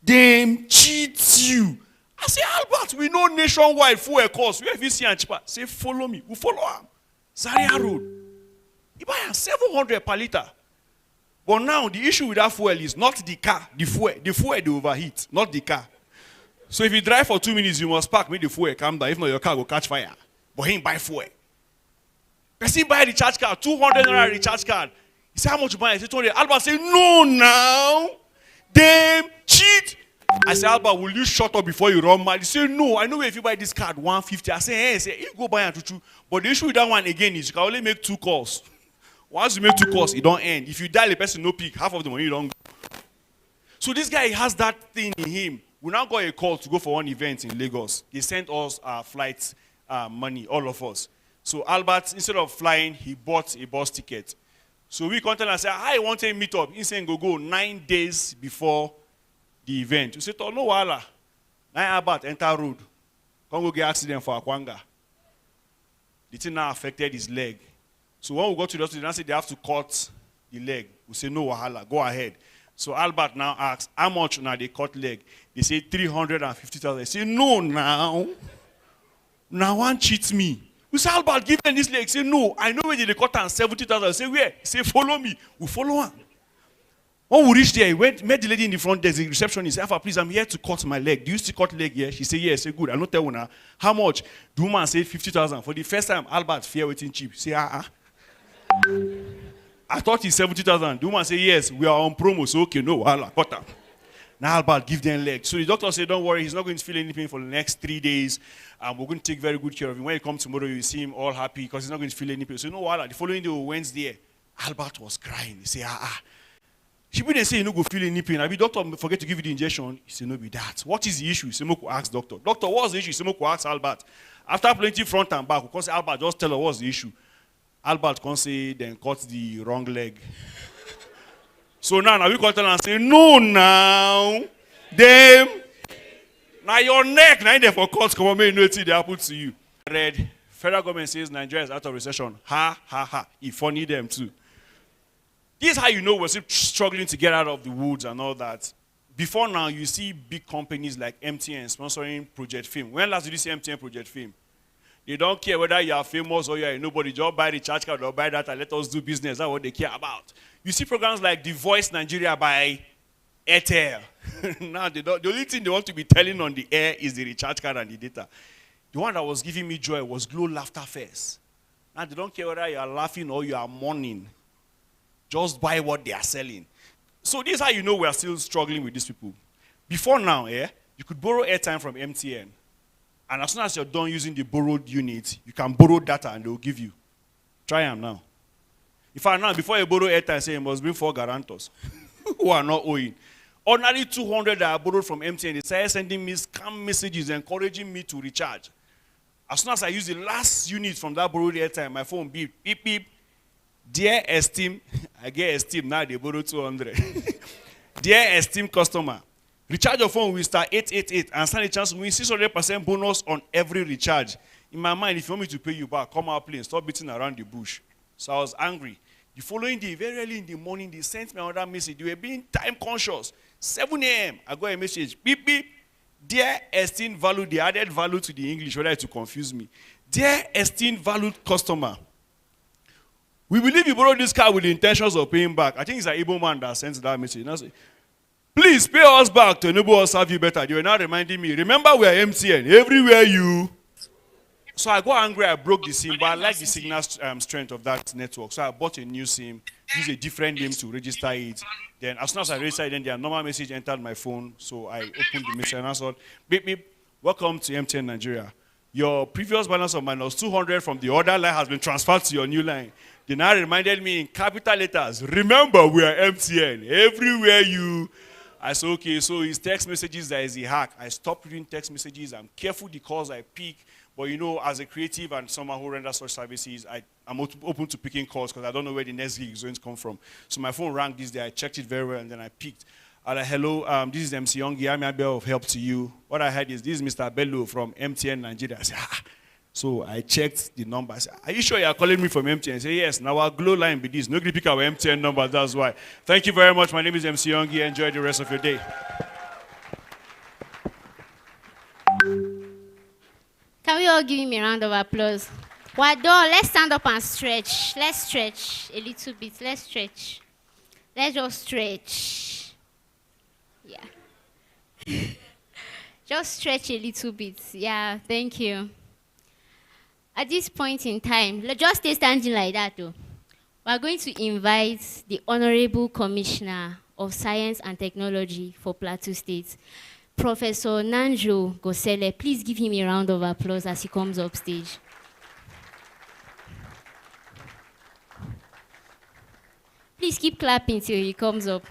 Them cheat you. I say, Albert, we know nationwide fuel cost. Where if you see and cheaper, say, follow me. We follow him. Zaria Road. He buy 700 per liter. But now the issue with that fuel is not the car, the fuel. The fuel they overheat, not the car. So if you drive for 2 minutes, you must park, make the fuel calm down. If not, your car will catch fire. But he buy fuel. Person buy the recharge card, 200 naira recharge card. He say, how much you buy? He say 200. Albert say, no now. Them cheat. I say, Albert, will you shut up before you run mad? He say, no, I know if you buy this card, 150. I say, hey, say, you go buy and tutu. But the issue with that one again is you can only make 2 calls. Once you make 2 calls, it don't end. If you dial a person, no pick, half of the money you don't go. So this guy has that thing in him. We now got a call to go for one event in Lagos. They sent us our flight money, all of us. So Albert, instead of flying, he bought a bus ticket. So we contacted and said, I want a meet up. He said, go 9 days before the event. We said, oh, no, wala. 9 Albert, enter road. Come go get accident for Akwanga. The thing now affected his leg. So when we got to the hospital, they said they have to cut the leg. We say, no, wahala, go ahead. So Albert now asks, how much now they cut leg? They say 350,000. They say, no, now. Now one cheats me. We say, Albert, give them this leg. He say, no, I know where they cut and 70,000. I say, where? He say, follow me. We follow him. When we reached there, met the lady in the front desk, the receptionist. Alpha, please, I'm here to cut my leg. Do you still cut leg here? She said, yes. I said, good. I don't tell her. How much? The woman said 50,000. For the first time, Albert fear waiting cheap. Say, I thought it's 70,000. The woman said, yes, we are on promo. So, okay, no, I'll cut her. Now Albert give them leg. So the doctor said, don't worry, he's not going to feel any pain for the next 3 days. We're going to take very good care of him. When he comes tomorrow, you see him all happy because he's not going to feel any pain. So, no, the following day, Wednesday, Albert was crying. He said, She didn't say you no go feel any pain. I be doctor forget to give you the injection. He said, no be that. What is the issue? He said, Moko ask doctor. Doctor, what's the issue? He said, Moko ask Albert. After plenty front and back, because Albert just tell her what's the issue. Albert can say, then cut the wrong leg. So now we cut and say, no now. Them. Now your neck, now they for cut, come on, may you know what they happen to you. Read, federal government says Nigeria is out of recession. Ha, ha, ha. It funny them too. This is how you know we're still struggling to get out of the woods and all that. Before now, you see big companies like MTN sponsoring Project Fame. When last did you see MTN Project Fame? They don't care whether you are famous or you are nobody. Just buy the charge card or buy that and let us do business. That's what they care about. You see programs like The Voice Nigeria by Airtel. Now, the only thing they want to be telling on the air is the recharge card and the data. The one that was giving me joy was Glow Laughter Fest. Now, they don't care whether you are laughing or you are mourning. Just buy what they are selling. So this is how you know we are still struggling with these people. Before now, you could borrow airtime from MTN. And as soon as you're done using the borrowed unit, you can borrow data and they'll give you. Try them now. In fact, now, before you borrow airtime, say you must bring 4 guarantors who are not owing. Ordinarily 200 that I borrowed from MTN, they started sending me scam messages encouraging me to recharge. As soon as I use the last unit from that borrowed airtime, my phone beep, beep, beep. Dear esteemed, I get esteemed, now they borrow 200. Dear esteemed customer, recharge your phone with star 888 and stand a chance to win 600% bonus on every recharge. In my mind, if you want me to pay you back, come out, please. Stop beating around the bush. So I was angry. The following day, very early in the morning, they sent me another message. They were being time conscious. 7 a.m., I got a message. Beep, beep. Dear esteemed value, they added value to the English, whether to confuse me. Dear esteemed valued customer, we believe you borrowed this car with the intentions of paying back. I think it's an Igbo man that sent that message. Now say, please pay us back to enable us to serve you better. They were now reminding me, remember we are MTN, everywhere you. So I got angry, I broke the SIM, but I like the signal strength of that network. So I bought a new SIM, used a different name to register it. Then as soon as I registered it, then their normal message entered my phone. So I opened the message and I said, beep, beep, welcome to MTN Nigeria. Your previous balance of minus 200 from the other line has been transferred to your new line. They now reminded me in capital letters, remember we are MTN, everywhere you. I said, okay, so it's text messages that is a hack. I stopped reading text messages. I'm careful the calls I pick. But you know, as a creative and someone who renders such services, I'm open to picking calls because I don't know where the next gig is going to come from. So my phone rang this day. I checked it very well, and then I picked. I like, hello, this is MC Yongi. I may be of help to you. What I heard is, this is Mr. Bello from MTN Nigeria. I said, So I checked the number. I said, are you sure you are calling me from MTN? I said, yes. Now our glow line be this. Nobody pick our MTN number. That's why. Thank you very much. My name is MC Yongi. Enjoy the rest of your day. Can we all give him a round of applause? Wado, let's stand up and stretch. Let's stretch a little bit. Let's stretch. Let's just stretch. Yeah. Just stretch a little bit. Yeah, thank you. At this point in time, just stay standing like that though. We are going to invite the Honorable Commissioner of Science and Technology for Plateau State, Professor Nanjo Gosele. Please give him a round of applause as he comes up stage. Please keep clapping till he comes up.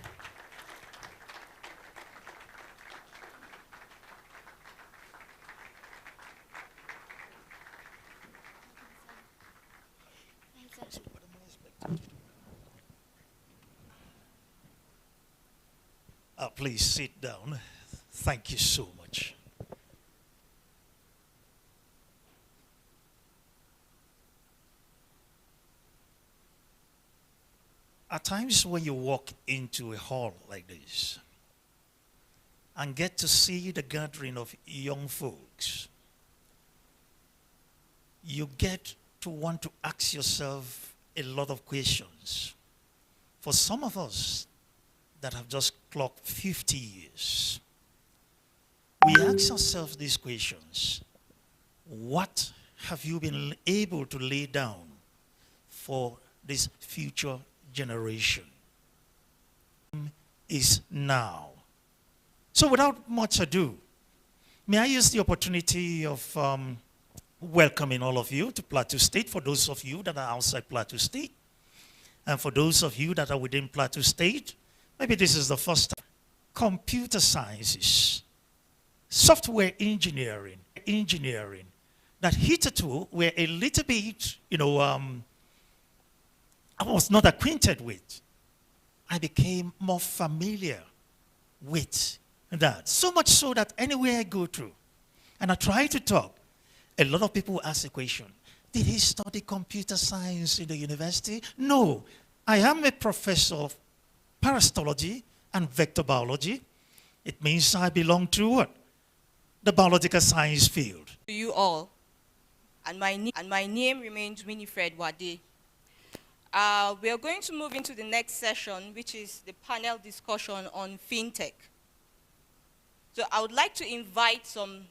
Please sit down. Thank you so much. At times when you walk into a hall like this and get to see the gathering of young folks, you get to want to ask yourself a lot of questions. For some of us, that have just clocked 50 years, we ask ourselves these questions. What have you been able to lay down for this future generation? Is now. So without much ado, may I use the opportunity of welcoming all of you to Plateau State, for those of you that are outside Plateau State, and for those of you that are within Plateau State, maybe this is the first time. Computer sciences, software engineering, that hitherto were a little bit, I was not acquainted with. I became more familiar with that. So much so that anywhere I go through, and I try to talk, a lot of people ask the question, did he study computer science in the university? No, I am a professor of parasitology and vector biology. It means I belong to what? The biological science field. To you all, and my name remains Winifred Wade. We are going to move into the next session, which is the panel discussion on fintech. So I would like to invite some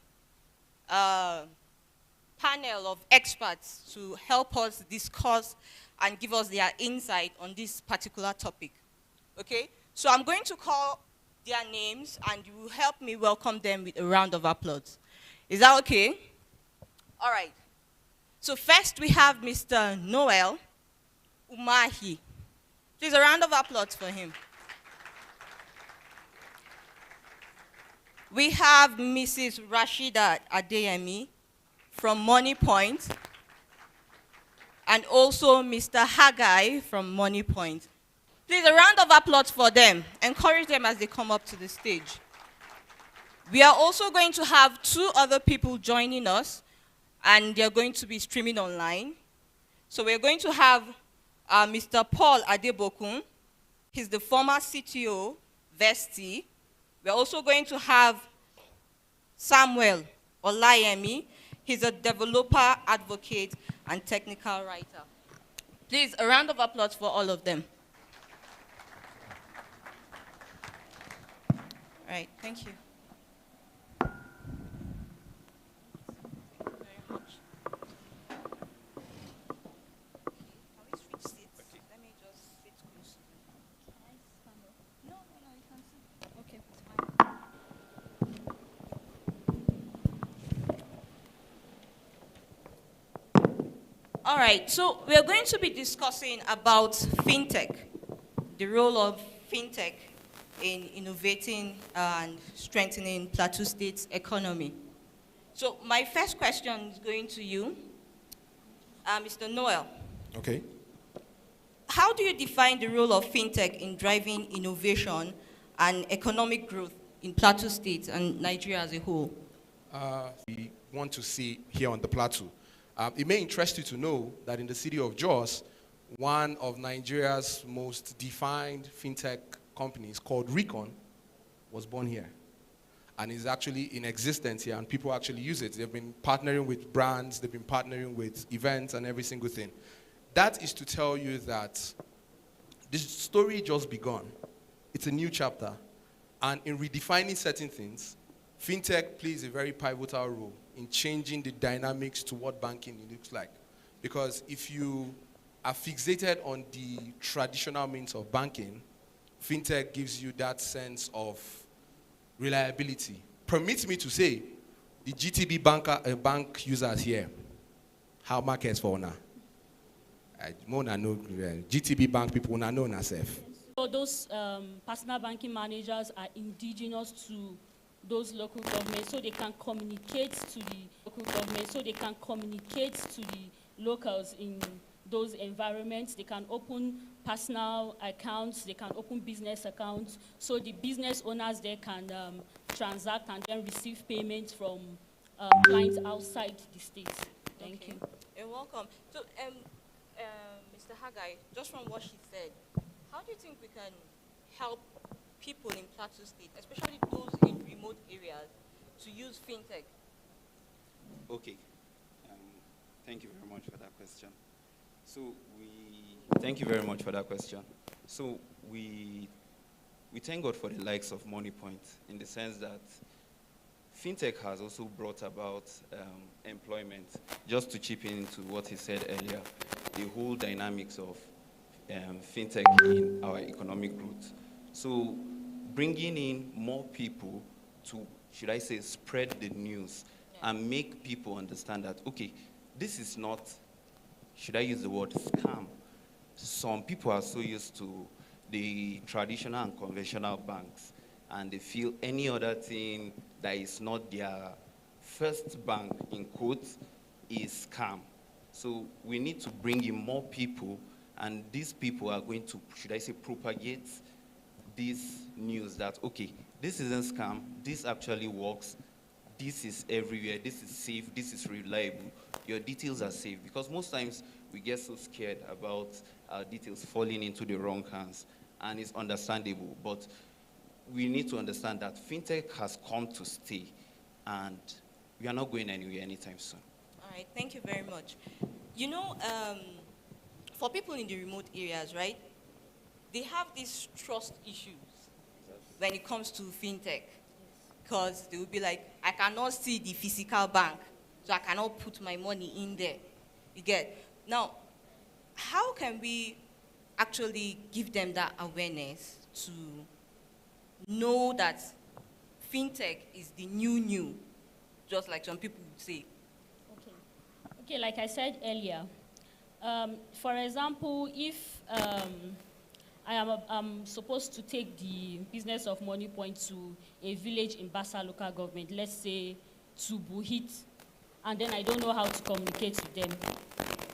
panel of experts to help us discuss and give us their insight on this particular topic. Okay? So I'm going to call their names, and you will help me welcome them with a round of applause. Is that okay? All right. So first we have Mr. Noel Umahi. Please, a round of applause for him. We have Mrs. Rashida Adeyemi from Money Point, and also Mr. Haggai from Money Point. Please, a round of applause for them. Encourage them as they come up to the stage. We are also going to have two other people joining us, and they're going to be streaming online. So we're going to have Mr. Paul Adebokun. He's the former CTO, Vesti. We're also going to have Samuel Olayemi. He's a developer, advocate, and technical writer. Please, a round of applause for all of them. All right, thank you. All right, so we're going to be discussing about fintech, the role of fintech in innovating and strengthening Plateau State's economy. So my first question is going to you, Mr. Noel. Okay. How do you define the role of fintech in driving innovation and economic growth in Plateau State and Nigeria as a whole? We want to see here on the Plateau. It may interest you to know that in the city of Jos, one of Nigeria's most defined fintech companies called Recon was born here and is actually in existence here, and people actually use it. They've been partnering with brands, they've been partnering with events and every single thing. That is to tell you that this story just begun. It's a new chapter, and in redefining certain things, fintech plays a very pivotal role in changing the dynamics to what banking looks like. Because if you are fixated on the traditional means of banking, fintech gives you that sense of reliability. Permit me to say, the GTB bank users here, how markets for now? GTB bank people know themselves. So those personal banking managers are indigenous to those local governments, so they can communicate to the local government, so they can communicate to the locals in those environments. They can open personal accounts, they can open business accounts, so the business owners there can transact and then receive payments from clients outside the state. Thank you. You're welcome. So, Mr. Haggai, just from what she said, how do you think we can help people in Plateau State, especially those in remote areas, to use fintech? Okay. Thank you very much for that question. Thank you very much for that question. So we thank God for the likes of MoneyPoint in the sense that fintech has also brought about employment. Just to chip into what he said earlier, the whole dynamics of fintech in our economic growth. So bringing in more people to, should I say, spread the news and make people understand that, okay, this is not, should I use the word scam? Some people are so used to the traditional and conventional banks, and they feel any other thing that is not their first bank, in quotes, is scam. So we need to bring in more people, and these people are going to, should I say, propagate this news that, okay, this isn't scam, this actually works, this is everywhere, this is safe, this is reliable, your details are safe. Because most times we get so scared about our details falling into the wrong hands, and it's understandable, but we need to understand that fintech has come to stay, and we are not going anywhere anytime soon. All right, thank you very much. You know, for people in the remote areas, right, they have these trust issues when it comes to fintech, because they will be like, I cannot see the physical bank, so I cannot put my money in there. You get? Now, how can we actually give them that awareness to know that fintech is the new, just like some people would say? Okay, like I said earlier, for example, if I'm supposed to take the business of MoneyPoint to a village in Bassa local government, let's say to Buhit, and then I don't know how to communicate with them.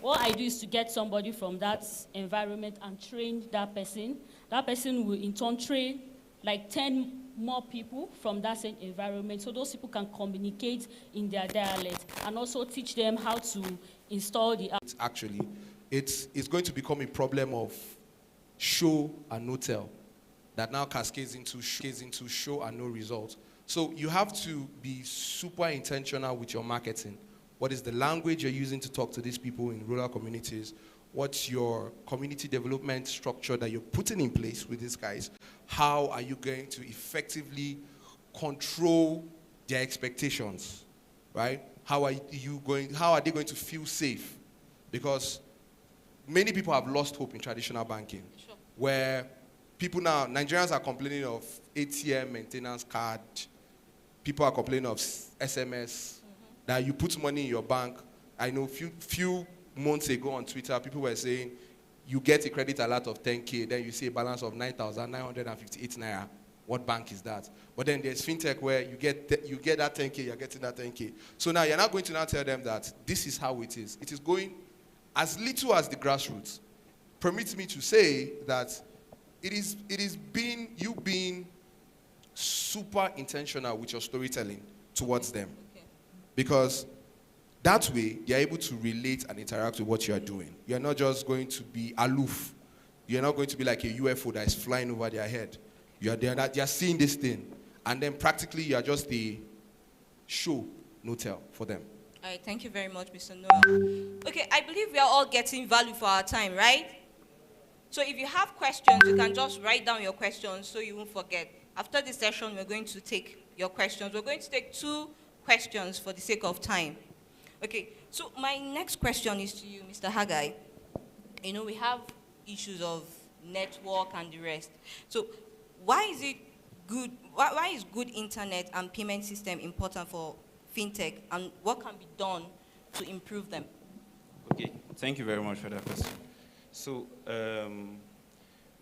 What I do is to get somebody from that environment and train that person. That person will in turn train like 10 more people from that same environment, so those people can communicate in their dialect and also teach them how to install the app. Actually, it's going to become a problem of show and no tell that now cascades into show and no result. So you have to be super intentional with your marketing. What is the language you're using to talk to these people in rural communities? What's your community development structure that you're putting in place with these guys? How are you going to effectively control their expectations, right? How are they going to feel safe? Because many people have lost hope in traditional banking, sure, where people now, Nigerians are complaining of ATM maintenance card. People are complaining of SMS, that you put money in your bank. I know few months ago on Twitter, people were saying, you get a credit alert of 10K, then you see a balance of 9,958 naira. What bank is that? But then there's fintech where you get that 10K, you're getting that 10K. So now you're not going to now tell them that this is how it is. It is going as little as the grassroots. Permit me to say that it is being super intentional with your storytelling towards them. Okay. Because that way, they're able to relate and interact with what you are doing. You're not just going to be aloof. You're not going to be like a UFO that is flying over their head. They're seeing this thing. And then practically, you're just the show, no tell for them. All right, thank you very much, Mr. Noah. Okay, I believe we are all getting value for our time, right? So if you have questions, you can just write down your questions so you won't forget. After this session, we're going to take your questions. We're going to take 2 questions for the sake of time. Okay, so my next question is to you, Mr. Haggai. You know, we have issues of network and the rest. So why is it good, why is good internet and payment system important for fintech, and what can be done to improve them? Okay, thank you very much for that question. So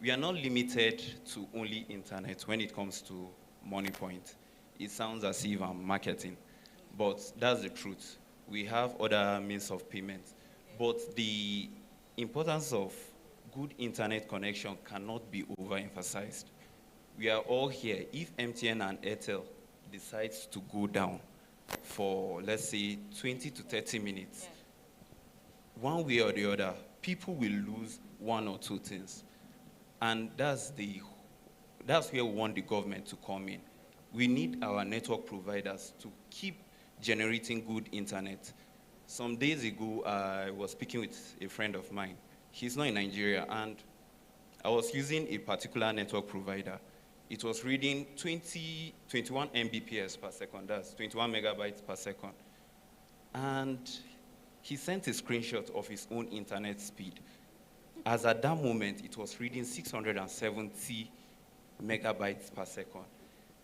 we are not limited to only internet when it comes to MoneyPoint. It sounds as if I'm marketing, but that's the truth. We have other means of payment, but the importance of good internet connection cannot be overemphasized. We are all here. If MTN and Airtel decides to go down for, let's say, 20 to 30 minutes, one way or the other, people will lose 1 or 2 things. And that's where we want the government to come in. We need our network providers to keep generating good internet. Some days ago, I was speaking with a friend of mine. He's not in Nigeria, and I was using a particular network provider. it was reading 21 Mbps per second, that's 21 megabytes per second. And he sent a screenshot of his own internet speed. As at that moment, it was reading 670 megabytes per second.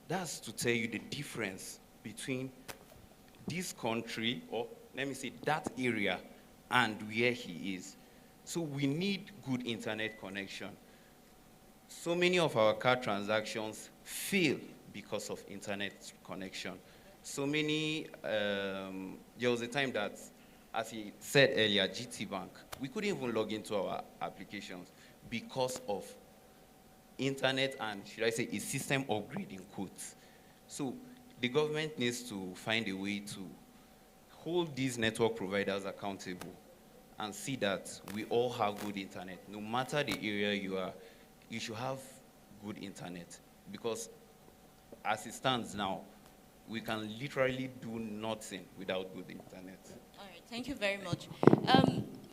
That's to tell you the difference between this country, or let me say that area, and where he is. So we need good internet connection. So many of our car transactions fail because of internet connection. So many, there was a time that, as he said earlier, GT Bank, we couldn't even log into our applications because of internet and, should I say, a system upgrade in quotes. So the government needs to find a way to hold these network providers accountable and see that we all have good internet. No matter the area you are, you should have good internet, because as it stands now, we can literally do nothing without good internet. All right, thank you very much.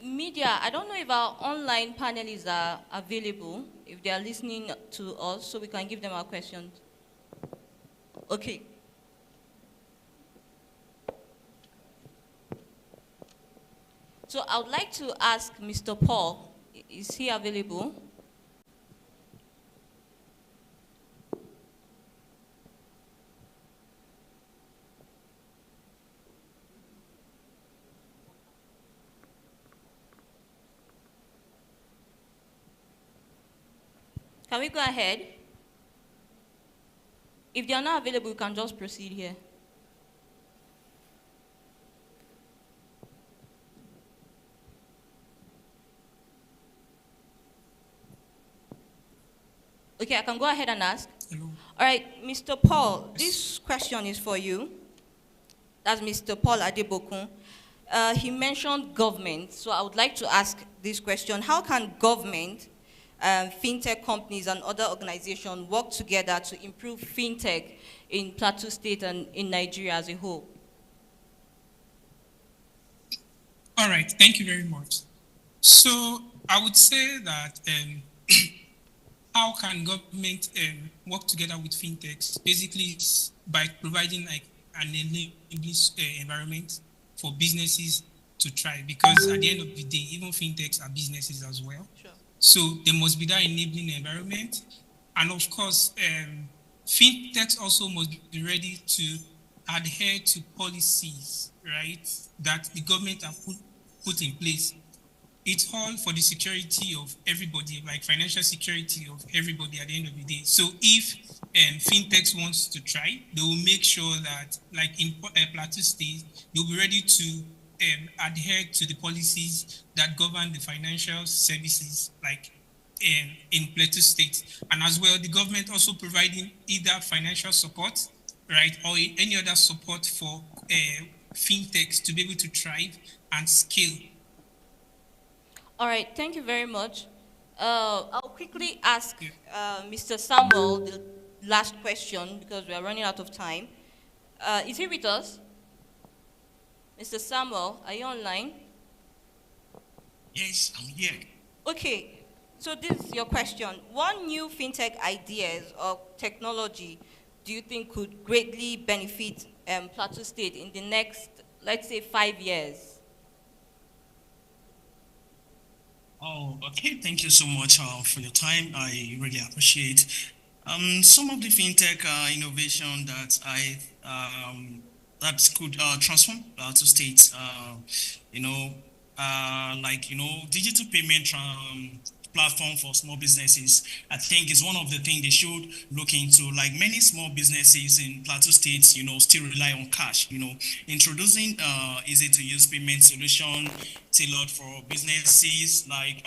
Media, I don't know if our online panelists are available, if they are listening to us, so we can give them our questions. Okay. So I would like to ask Mr. Paul, is he available? Can we go ahead? If they are not available, we can just proceed here. Okay, I can go ahead and ask. Hello. All right, Mr. Paul, this question is for you. That's Mr. Paul Adebokun. He mentioned government, so I would like to ask this question. How can government, fintech companies and other organizations work together to improve fintech in Plateau State and in Nigeria as a whole? All right, thank you very much. So I would say that how can government work together with fintechs? Basically, it's by providing like an enabling environment for businesses to thrive, because at the end of the day, even fintechs are businesses as well. Sure. So there must be that enabling environment. And of course, fintechs also must be ready to adhere to policies, right, that the government have put in place. It's all for the security of everybody, like financial security of everybody at the end of the day. So if fintechs wants to try, they will make sure that, like in Plateau State, they'll be ready to adhere to the policies that govern the financial services, like in Plateau State. And as well, the government also providing either financial support, right, or any other support for fintechs to be able to thrive and scale. All right, thank you very much. I'll quickly ask Mr. Samuel the last question because we are running out of time. Is he with us? Mr. Samuel, are you online? Yes, I'm here. Okay, so this is your question. What new fintech ideas or technology do you think could greatly benefit Plateau State in the next, let's say, 5 years? Oh, okay. Thank you so much for your time. I really appreciate some of the fintech innovation that that could transform to states. Digital payment platform for small businesses. I think is one of the things they should look into. Like many small businesses in Plateau State, still rely on cash. Introducing easy-to-use payment solution tailored for businesses, like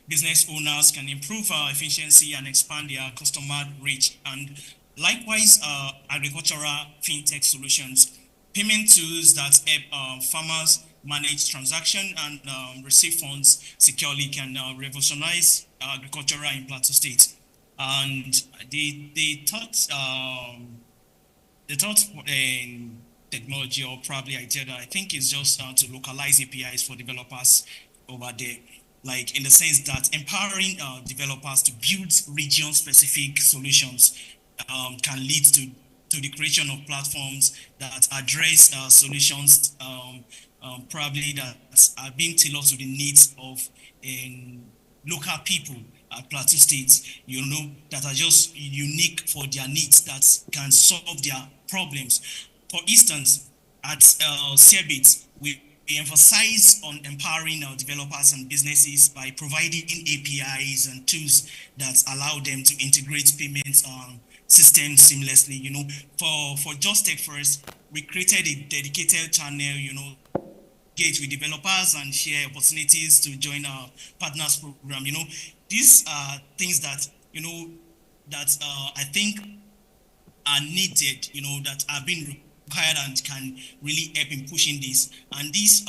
business owners can improve efficiency and expand their customer reach. And likewise, agricultural fintech solutions, payment tools that help farmers manage transaction and receive funds securely can revolutionize agriculture in Plateau State. And the thought in technology, or probably idea that I think is just to localize APIs for developers over there, like in the sense that empowering developers to build region-specific solutions can lead to the creation of platforms that address solutions probably that are being tailored to the needs of local people at Plateau State, that are just unique for their needs, that can solve their problems. For instance, at CEBIT, we emphasize on empowering our developers and businesses by providing APIs and tools that allow them to integrate payments systems seamlessly. For Just Tech First, we created a dedicated channel, engage with developers and share opportunities to join our partners program. These are things that, I think are needed, that are being required and can really help in pushing this. And this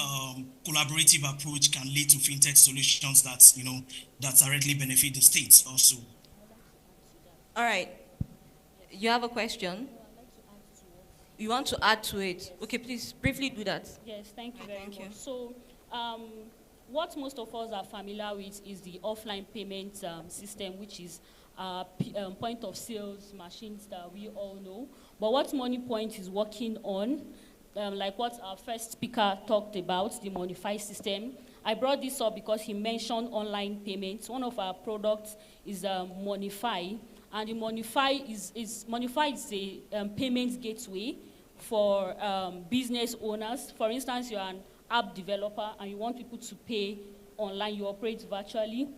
collaborative approach can lead to fintech solutions that, that directly benefit the states also. All right. You have a question? You want to add to it? Okay, please briefly do that. Yes, thank you very much. So, what most of us are familiar with is the offline payment system, which is point of sales machines that we all know. But what MoneyPoint is working on, like what our first speaker talked about, the Monify system. I brought this up because he mentioned online payments. One of our products is Monify, and the Monify is a payments gateway for business owners. For instance, you're an app developer and you want people to pay online, you operate virtually.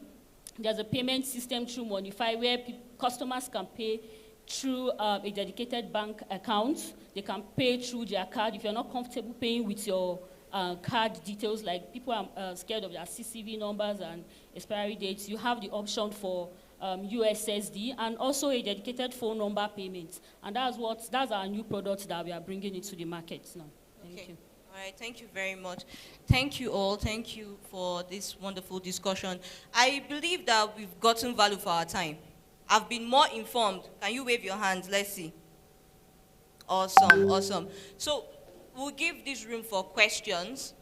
There's a payment system through Monify where customers can pay through a dedicated bank account. They can pay through their card. If you're not comfortable paying with your card details, like people are scared of their CCV numbers and expiry dates, you have the option for USSD and also a dedicated phone number payment. And that's our new product that we are bringing into the market now. Thank you. All right, thank you very much. Thank you all. Thank you for this wonderful discussion. I believe that we've gotten value for our time. I've been more informed. Can you wave your hands? Let's see. Awesome, awesome. So we'll give this room for questions.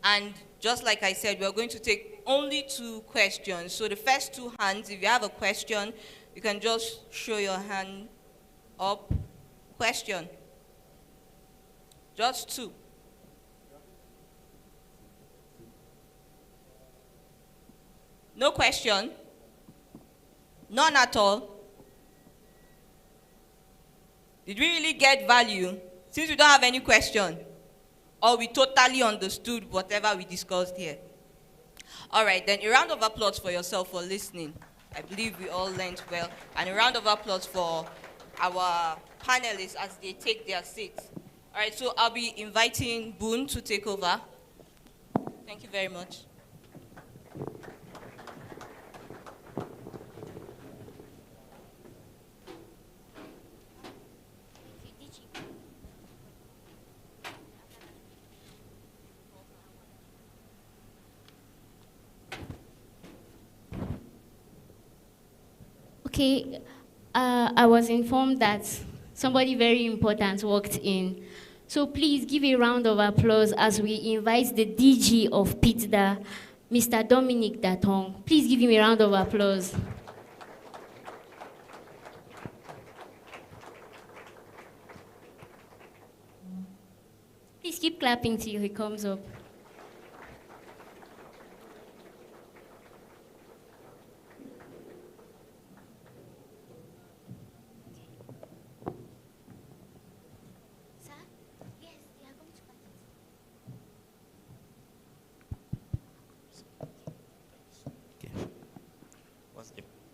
And just like I said, we're going to take only 2 questions. So the first 2 hands, if you have a question, you can just show your hand up. Question. Just 2. No question? None at all? Did we really get value since we don't have any question? Or we totally understood whatever we discussed here? All right, then a round of applause for yourself for listening. I believe we all learned well. And a round of applause for our panelists as they take their seats. All right, so I'll be inviting Boone to take over. Thank you very much. Okay, I was informed that somebody very important walked in. So please give a round of applause as we invite the DG of PITDA, Mr. Dominic Datong. Please give him a round of applause. Please keep clapping till he comes up.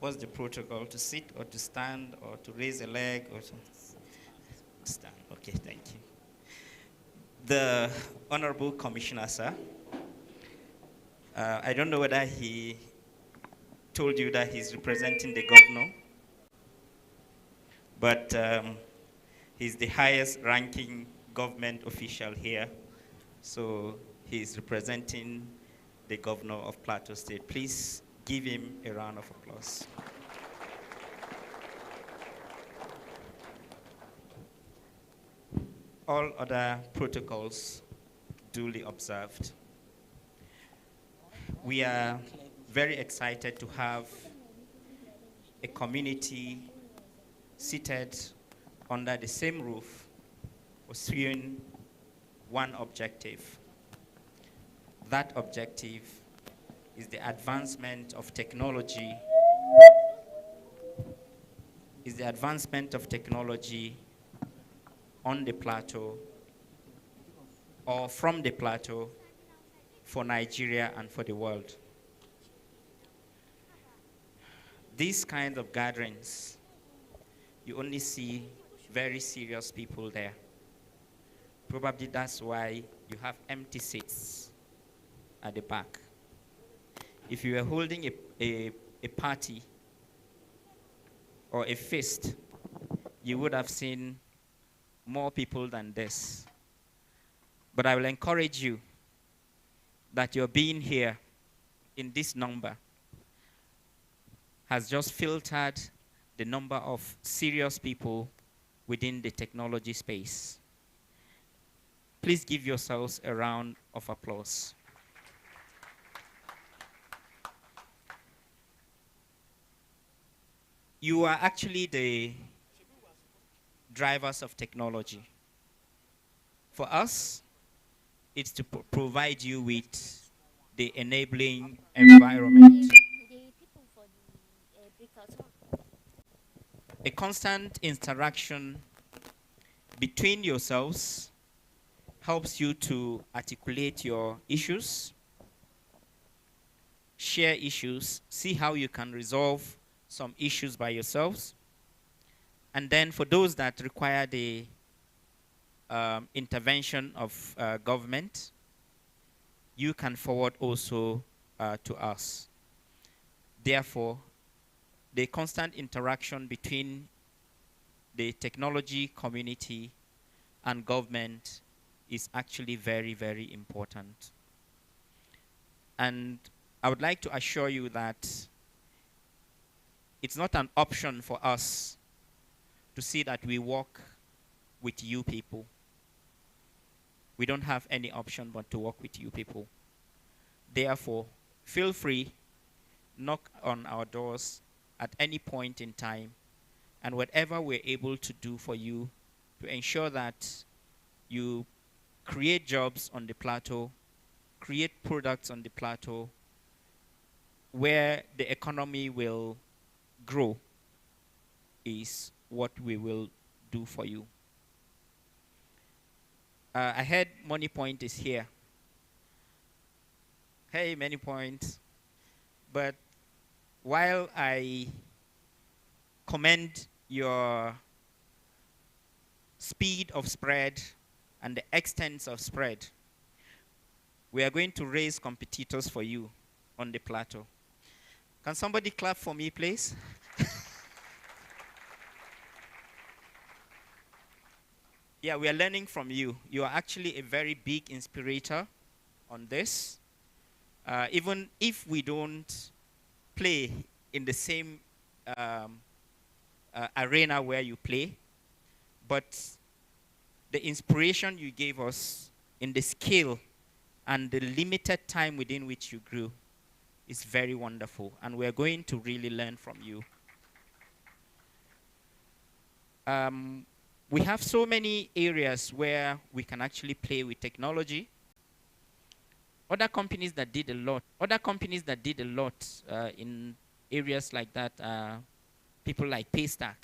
What's the protocol? To sit or to stand or to raise a leg or to stand? Okay, thank you. The Honorable Commissioner, sir, I don't know whether he told you that he's representing the governor, but he's the highest ranking government official here, so he's representing the governor of Plateau State. Please give him a round of applause. All other protocols duly observed. We are very excited to have a community seated under the same roof, pursuing one objective. That objective is the advancement of technology, on the plateau or from the plateau for Nigeria and for the world. These kinds of gatherings, you only see very serious people there. Probably that's why you have empty seats at the back. If you were holding a party or a feast, you would have seen more people than this. But I will encourage you that your being here in this number has just filtered the number of serious people within the technology space. Please give yourselves a round of applause. You are actually the drivers of technology. For us, it's to provide you with the enabling environment. A constant interaction between yourselves helps you to articulate your issues, share issues, see how you can resolve some issues by yourselves. And then for those that require the intervention of government, you can forward also to us. Therefore, the constant interaction between the technology community and government is actually very, very important. And I would like to assure you that it's not an option for us to see that we work with you people. We don't have any option but to work with you people. Therefore, feel free, knock on our doors at any point in time, and whatever we're able to do for you to ensure that you create jobs on the plateau, create products on the plateau, where the economy will grow, is what we will do for you. I heard Money Point is here. Hey, Money Point. But while I commend your speed of spread and the extent of spread, we are going to raise competitors for you on the plateau. Can somebody clap for me, please? Yeah, we are learning from you. You are actually a very big inspirator on this. Even if we don't play in the same arena where you play, but the inspiration you gave us in the skill and the limited time within which you grew is very wonderful, and we're going to really learn from you. We have so many areas where we can actually play with technology. Other companies that did a lot in areas like that, people like Paystack.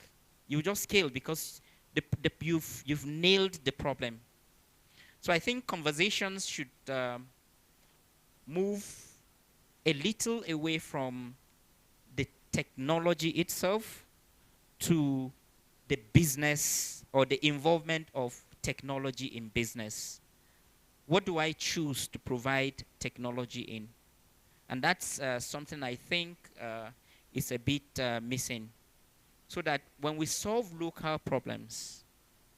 You just scale because you've nailed the problem. So I think conversations should move a little away from the technology itself to the business or the involvement of technology in business. What do I choose to provide technology in? And that's something I think is a bit missing. So that when we solve local problems,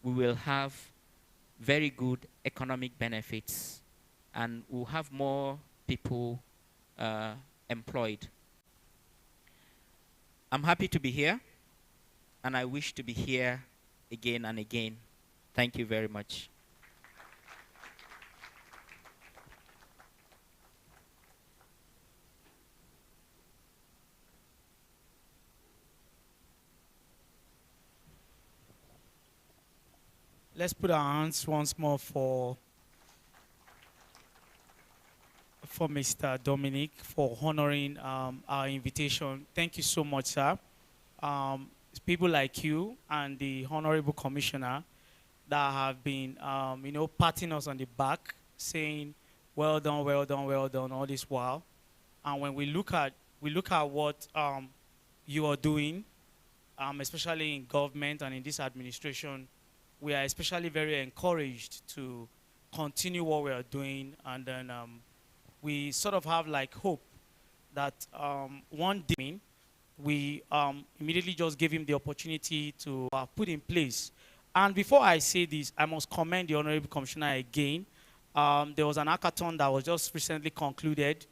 we will have very good economic benefits and we'll have more people employed. I'm happy to be here, and I wish to be here again and again. Thank you very much. let's put our hands once more for Mr. Dominic for honoring our invitation. Thank you so much, sir. It's people like you and the Honorable Commissioner that have been, patting us on the back, saying, well done, well done, well done, all this while. And when we look at what you are doing, especially in government and in this administration, we are especially very encouraged to continue what we are doing, and then we sort of have like hope that one day we immediately just gave him the opportunity to put in place. And before I say this, I must commend the Honorable Commissioner again. There was an hackathon that was just recently concluded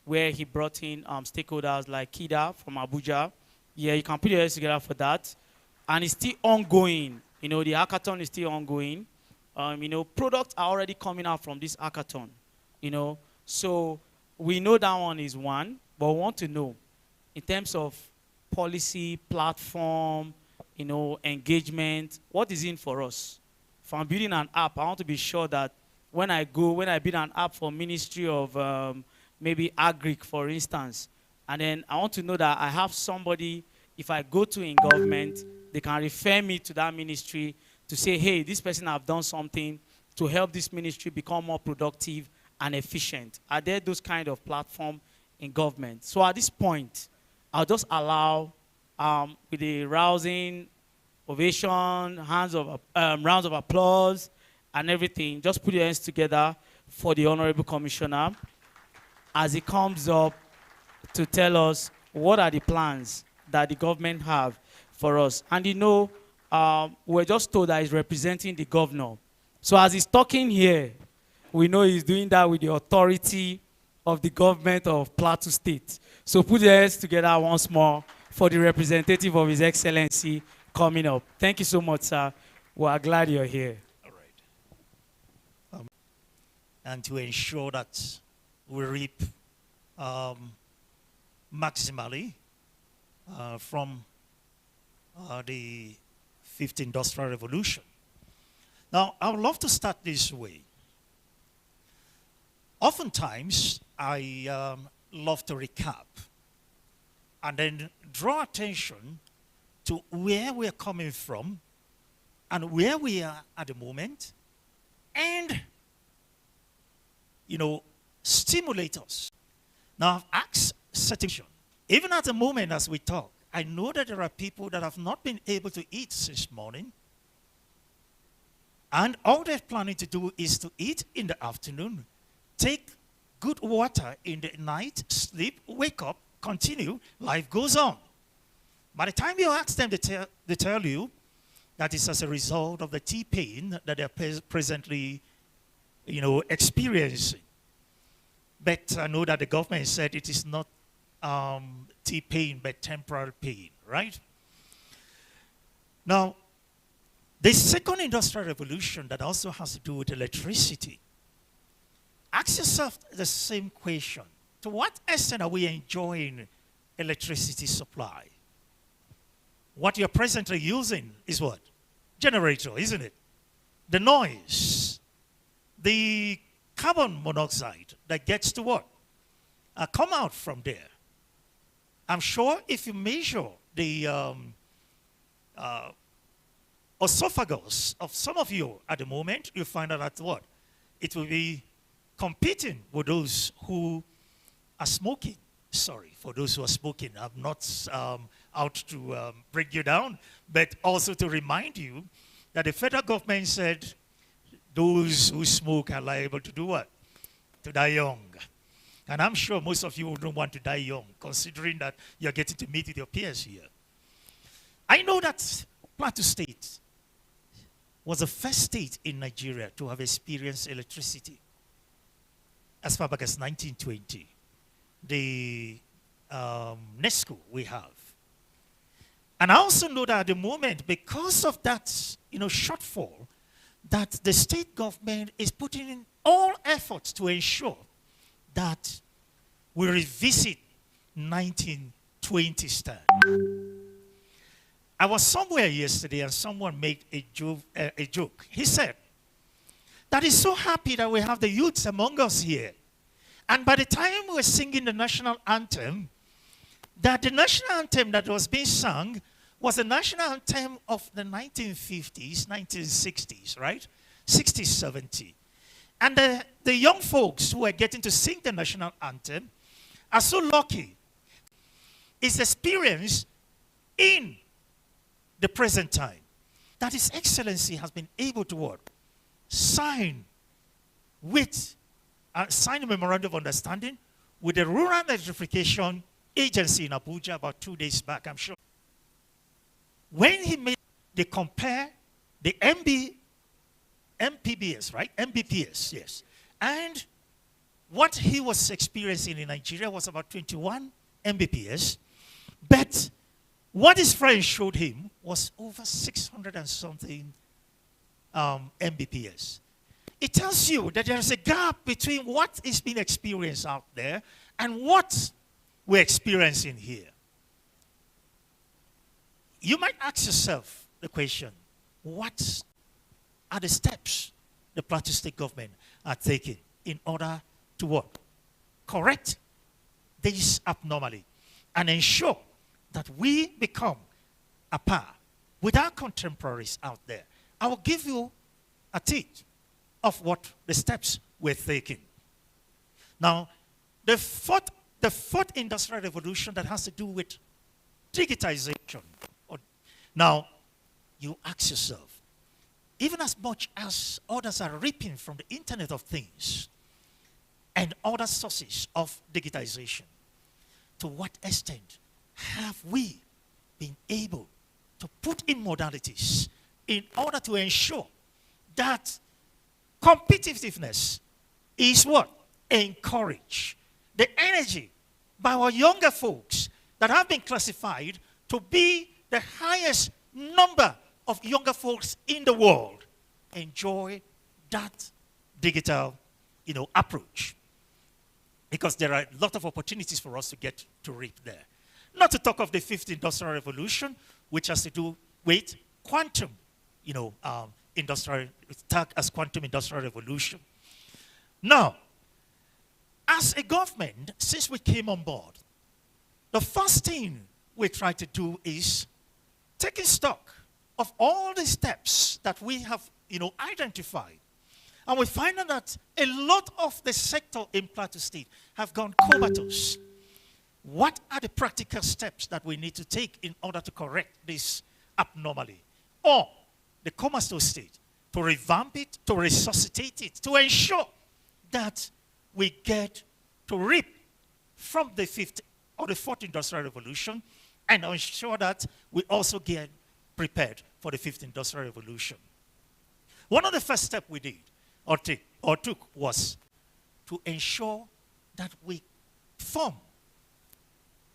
where he brought in stakeholders like Kida from Abuja. Yeah, you can put your heads together for that. And it's still ongoing. The hackathon is still ongoing. Products are already coming out from this hackathon. So we know that one is one, but we want to know in terms of policy, platform, engagement, what is in for us? If I'm building an app, I want to be sure that when I build an app for Ministry of maybe Agric, for instance, and then I want to know that I have somebody, if I go to in government, they can refer me to that ministry to say, hey, this person have done something to help this ministry become more productive and efficient. Are there those kind of platform in government? So at this point, I'll just allow, with the rousing ovation, rounds of applause, and everything, just put your hands together for the Honorable Commissioner as he comes up to tell us what are the plans that the government have for us. And we're just told that he's representing the governor. So as he's talking here, we know he's doing that with the authority of the government of Plateau State. So put your hands together once more for the representative of His Excellency coming up. Thank you so much, sir. We are glad you're here. All right. And to ensure that we reap maximally from the fifth industrial revolution. Now, I would love to start this way. Oftentimes, I love to recap and then draw attention to where we're coming from and where we are at the moment, and, stimulate us. Now, I've asked certain questions. Even at the moment as we talk, I know that there are people that have not been able to eat since morning, and all they're planning to do is to eat in the afternoon, take good water in the night, sleep, wake up, continue, life goes on. By the time you ask them, they tell you that it's as a result of the T-pain that they're presently, experiencing. But I know that the government said it is not T-pain, but temporal pain, right? Now, the second industrial revolution that also has to do with electricity. Ask yourself the same question. To what extent are we enjoying electricity supply? What you're presently using is what? Generator, isn't it? The noise, the carbon monoxide that gets to what? Come out from there. I'm sure if you measure the esophagus of some of you at the moment, you'll find out that what? It will be competing with those who are smoking. Sorry, for those who are smoking, I'm not out to bring you down, but also to remind you that the federal government said those who smoke are liable to do what? To die young. And I'm sure most of you don't want to die young, considering that you're getting to meet with your peers here. I know that Plateau State was the first state in Nigeria to have experienced electricity as far back as 1920. The NESCO we have. And I also know that at the moment, because of that shortfall, that the state government is putting in all efforts to ensure that we revisit 1920 standard. I was somewhere yesterday and someone made a joke. He said that he's so happy that we have the youths among us here. And by the time we were singing the national anthem, that the national anthem that was being sung was the national anthem of the 1950s, 1960s, right? 60s, 70s. And the young folks who are getting to sing the national anthem are so lucky. It's experience in the present time that His Excellency has been able to what? Sign a memorandum of understanding with the Rural Electrification Agency in Abuja about 2 days back, I'm sure. When he made, they compare the MPBS, right? MBPS, yes. And what he was experiencing in Nigeria was about 21 Mbps. But what his friend showed him was over 600 and something Mbps. It tells you that there is a gap between what is being experienced out there and what we're experiencing here. You might ask yourself the question, what are the steps the Plateau State government are taking in order to what? Correct this abnormality and ensure that we become a par with our contemporaries out there. I will give you a taste of what the steps we're taking. Now, the fourth industrial revolution that has to do with digitization. Now, you ask yourself, even as much as others are reaping from the Internet of Things and other sources of digitization, to what extent have we been able to put in modalities in order to ensure that competitiveness is what? Encouraged. The energy by our younger folks that have been classified to be the highest number of younger folks in the world enjoy that digital, approach. Because there are a lot of opportunities for us to get to reap there. Not to talk of the fifth industrial revolution, which has to do with quantum, quantum industrial revolution. Now, as a government, since we came on board, the first thing we try to do is taking stock of all the steps that we have, identified. And we find out that a lot of the sector in Plateau State have gone comatose. What are the practical steps that we need to take in order to correct this abnormality? Or the comatose state, to revamp it, to resuscitate it, to ensure that we get to reap from the fifth or the fourth industrial revolution and ensure that we also get prepared for the fifth industrial revolution. One of the first steps we did or took was to ensure that we form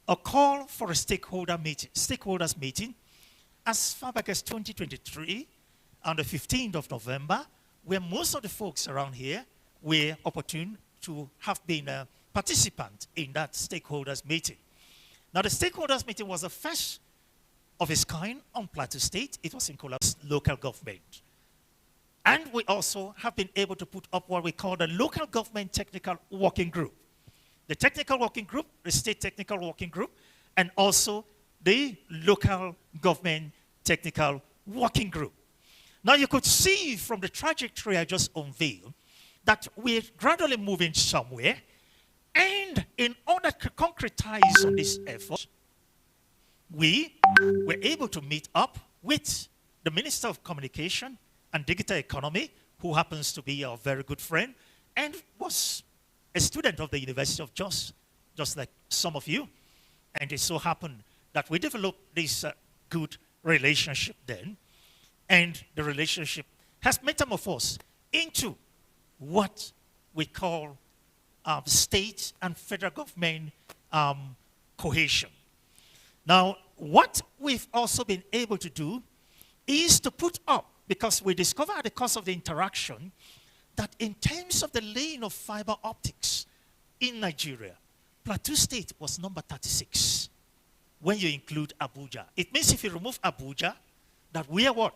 a call for a stakeholders meeting as far back as 2023 on the 15th of November, where most of the folks around here were opportune to have been a participant in that stakeholders meeting. Now, the stakeholders meeting was the first of its kind on Plateau State. It was in collaboration with local government. And we also have been able to put up what we call the Local Government Technical Working Group. The Technical Working Group, the State Technical Working Group, and also the Local Government Technical Working Group. Now, you could see from the trajectory I just unveiled that we're gradually moving somewhere. And in order to concretize on this effort, we were able to meet up with the Minister of Communication and Digital Economy, who happens to be our very good friend and was a student of the University of Jos, just like some of you. And it so happened that we developed this good relationship then. And the relationship has metamorphosed into what we call state and federal government cohesion. Now, what we've also been able to do is to put up, because we discovered at the course of the interaction that in terms of the laying of fiber optics in Nigeria, Plateau State was number 36. when you include Abuja. It means if you remove Abuja, that we are what?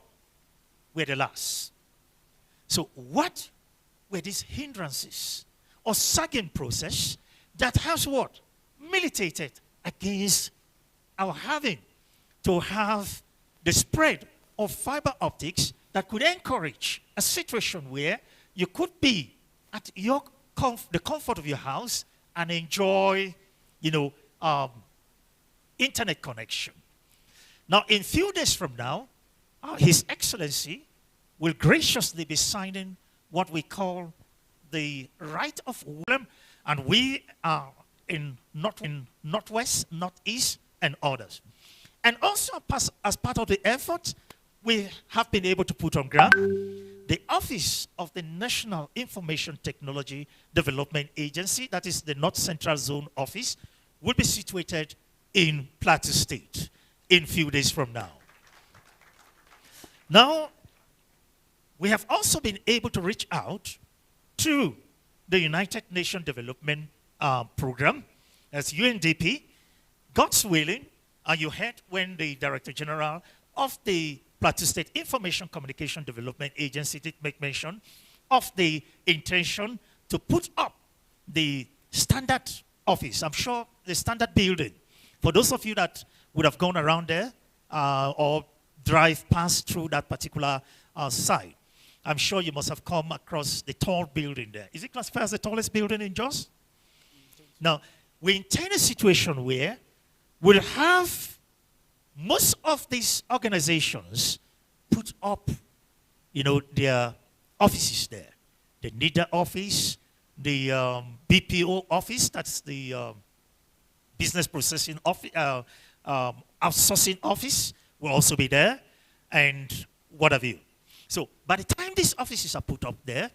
We're the last. So what were these hindrances or sagging process that has what? Militated against our having to have the spread of fiber optics that could encourage a situation where you could be at your the comfort of your house and enjoy, internet connection. Now, in few days from now, His Excellency will graciously be signing what we call the right of Willem, and we are in Northwest, Northeast, and others. And also, as part of the effort, we have been able to put on ground the Office of the National Information Technology Development Agency, that is the North Central Zone Office, will be situated in Plateau State in few days from now. Now, we have also been able to reach out to the United Nations Development Program, as UNDP. God's willing, you heard when the Director General of the Plateau State Information Communication Development Agency did make mention of the intention to put up the standard office. I'm sure the standard building. For those of you that would have gone around there or drive past through that particular site, I'm sure you must have come across the tall building there. Is it classified as the tallest building in Jos? Now, we intend a situation where we'll have most of these organizations put up, their offices there. The NIDA office, the BPO office, that's the business processing office, outsourcing office will also be there, and what have you. So by the time these offices are put up there,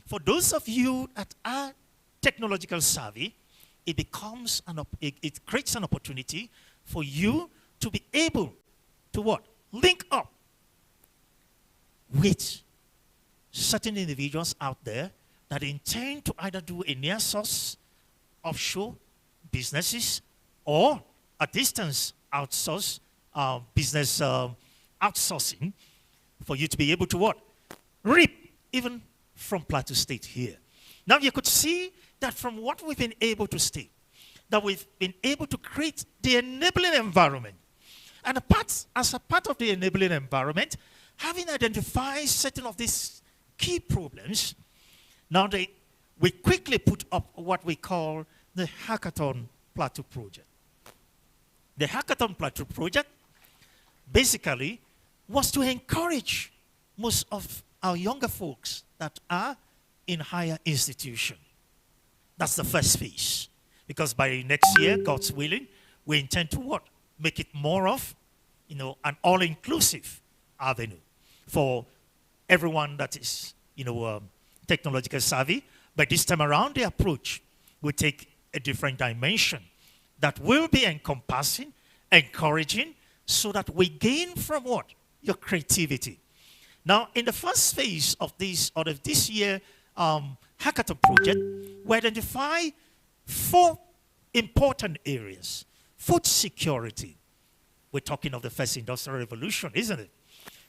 for those of you that are technological savvy, it becomes it creates an opportunity for you to be able to what? Link up with certain individuals out there that intend to either do a near source offshore businesses or a distance outsource business outsourcing for you to be able to what? Reap even from Plateau State here. Now you could see that from what we've been able to state, that we've been able to create the enabling environment. And as a part of the enabling environment, having identified certain of these key problems, now we quickly put up what we call the Hackathon Plateau Project. The Hackathon Plateau Project basically was to encourage most of our younger folks that are in higher institution. That's the first phase. Because by next year, God's willing, we intend to what? Make it more of, an all-inclusive avenue for everyone that is, technological savvy. But this time around, the approach will take a different dimension that will be encompassing, encouraging, so that we gain from what? Your creativity. Now, in the first phase of this year hackathon project, we identify 4 important areas. Food security. We're talking of the first industrial revolution, isn't it?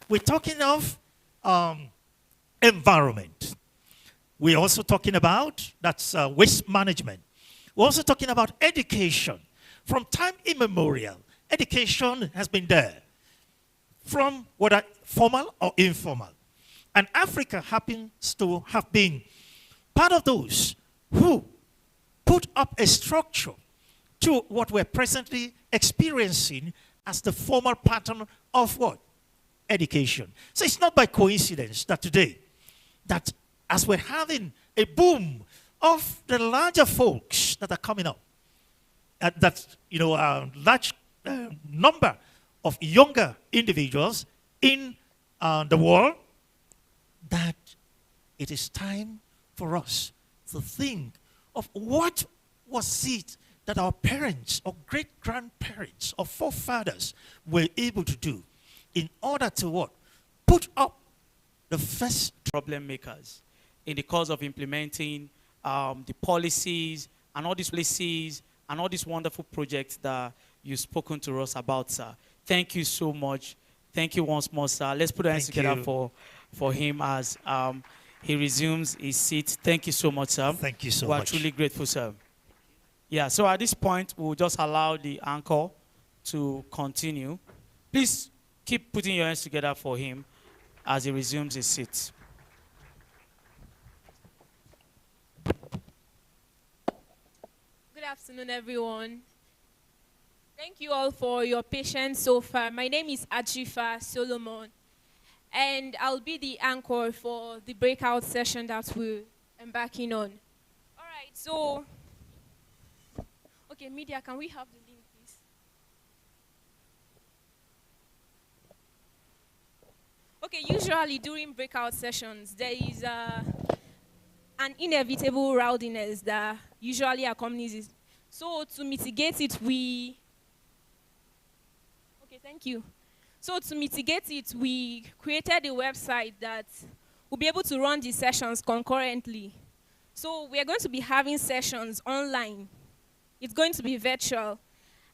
We're talking of environment. We're also talking about, that's waste management. We're also talking about education. From time immemorial, education has been there. From whether formal or informal. And Africa happens to have been part of those who put up a structure to what we're presently experiencing as the formal pattern of what? Education. So it's not by coincidence that today, that as we're having a boom of the larger folks that are coming up, that, a large number of younger individuals in the world, that it is time for us to think of what was it that our parents or great-grandparents or forefathers were able to do in order to what? Put up the first problem makers in the course of implementing the policies and all these wonderful projects that you've spoken to us about, sir. Thank you so much. Thank you once more, sir. Let's put our hands together for him as he resumes his seat. Thank you so much, sir. Thank you so much. much. We're truly grateful, sir. Yeah, so at this point, we'll just allow the anchor to continue. Please keep putting your hands together for him as he resumes his seat. Good afternoon, everyone. Thank you all for your patience so far. My name is Ajifa Solomon, and I'll be the anchor for the breakout session that we're embarking on. All right, so, okay, media, can we have the link, please? Okay, usually during breakout sessions, there is an inevitable rowdiness that usually accompanies it. So to mitigate it, thank you. So to mitigate it, we created a website that will be able to run the sessions concurrently. So we are going to be having sessions online. It's going to be virtual.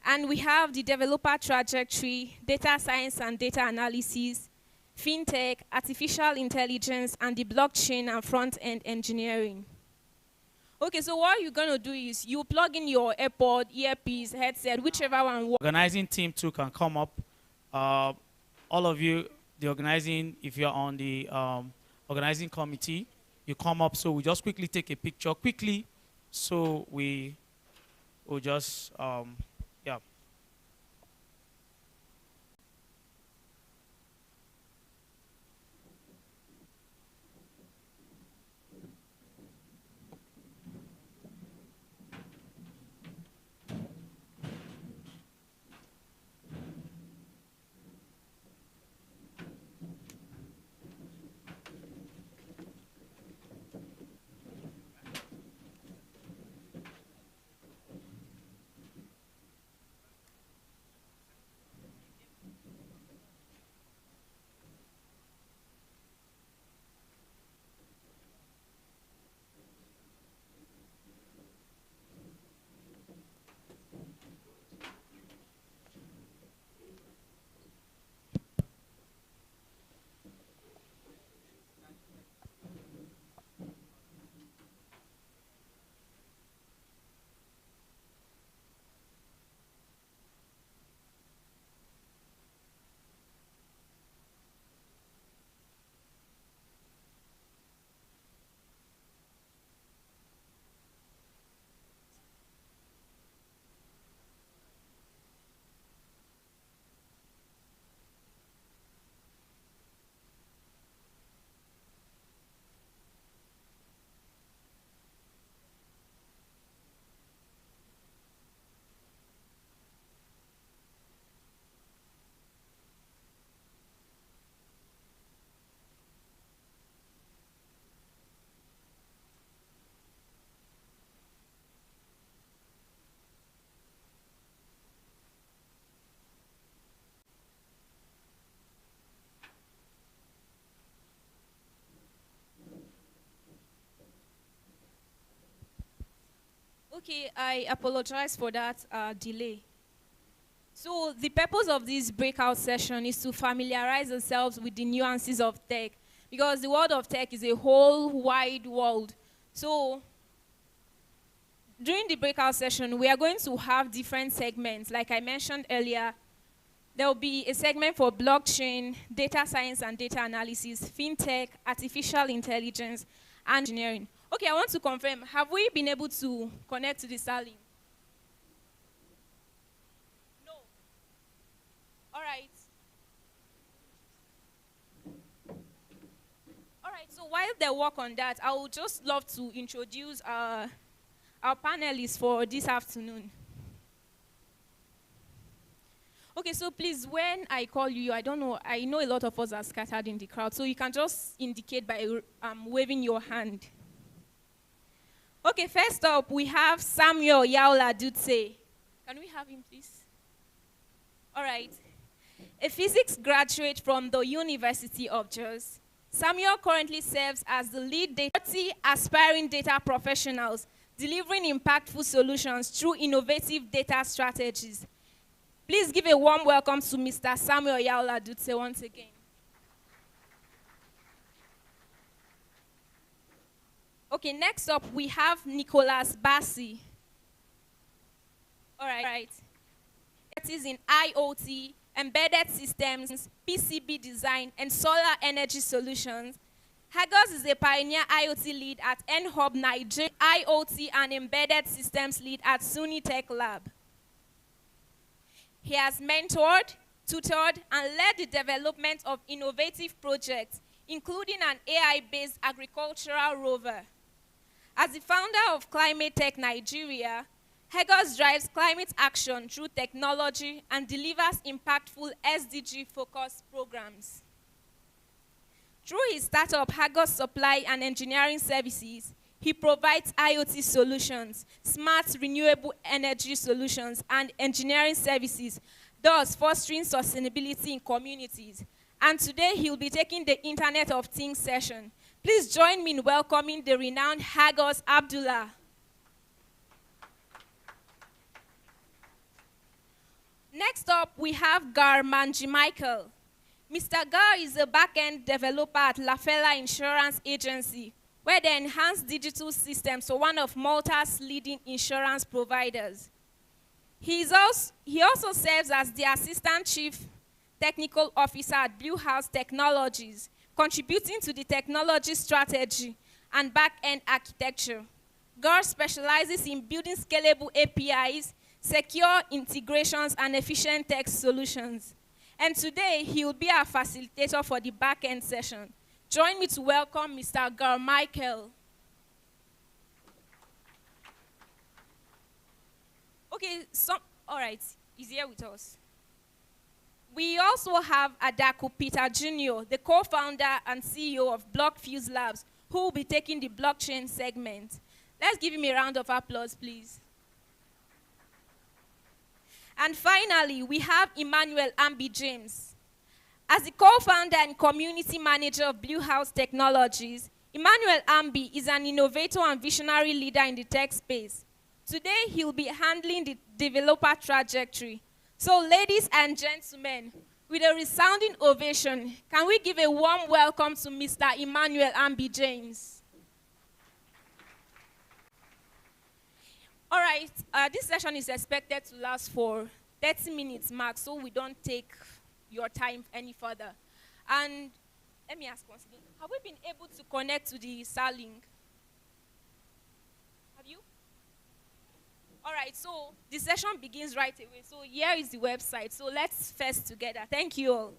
And we have the developer trajectory, data science and data analysis, fintech, artificial intelligence, and the blockchain and front-end engineering. Okay, so what you're going to do is you plug in your AirPod, earpiece, headset, whichever one. Organizing team too can come up. All of you, the organizing, if you're on the organizing committee, you come up. So we just quickly take a picture quickly. So we will just, yeah. Okay, I apologize for that delay. So the purpose of this breakout session is to familiarize ourselves with the nuances of tech, because the world of tech is a whole wide world. So during the breakout session, we are going to have different segments. Like I mentioned earlier, there will be a segment for blockchain, data science and data analysis, fintech, artificial intelligence, and engineering. Okay, I want to confirm, have we been able to connect to the Starlink? No. All right. All right, so while they work on that, I would just love to introduce our panelists for this afternoon. Okay, so please, when I call you, I don't know, I know a lot of us are scattered in the crowd, so you can just indicate by waving your hand. Okay, first up, we have Samuel Yaola Dutse. Can we have him, please? All right. A physics graduate from the University of Jos, Samuel currently serves as the lead data 30 aspiring data professionals delivering impactful solutions through innovative data strategies. Please give a warm welcome to Mr. Samuel Yaula Dutse once again. Okay, next up we have Nicholas Bassi. All right. It is in IoT, embedded systems, PCB design, and solar energy solutions. Hagos is a pioneer IoT lead at NHub Nigeria, IoT and embedded systems lead at SUNY Tech Lab. He has mentored, tutored, and led the development of innovative projects, including an AI-based agricultural rover. As the founder of Climate Tech Nigeria, Hagos drives climate action through technology and delivers impactful SDG-focused programs. Through his startup, Hagos Supply and Engineering Services, he provides IoT solutions, smart renewable energy solutions, and engineering services, thus fostering sustainability in communities. And today, he'll be taking the Internet of Things session. Please join me in welcoming the renowned Hagos Abdullah. Next up, we have Gar Manji Michael. Mr. Gar is a back-end developer at Lafella Insurance Agency, where they enhance digital systems for one of Malta's leading insurance providers. He also serves as the Assistant Chief Technical Officer at Blue House Technologies, contributing to the technology strategy and back-end architecture. Gar specializes in building scalable APIs, secure integrations, and efficient tech solutions. And today, he will be our facilitator for the back-end session. Join me to welcome Mr. Gar Michael. Okay, all right, he's here with us. We also have Adaku Peter Jr., the co-founder and CEO of Blockfuse Labs, who will be taking the blockchain segment. Let's give him a round of applause, please. And finally, we have Emmanuel Ambi James. As the co-founder and community manager of Blue House Technologies, Emmanuel Ambi is an innovator and visionary leader in the tech space. Today, he'll be handling the developer trajectory. So, ladies and gentlemen, with a resounding ovation, can we give a warm welcome to Mr. Emmanuel Ambi James? All right, this session is expected to last for 30 minutes max, so we don't take your time any further. And let me ask once again, have we been able to connect to the Starlink? Have you? All right, so the session begins right away. So here is the website. So let's first together. Thank you all.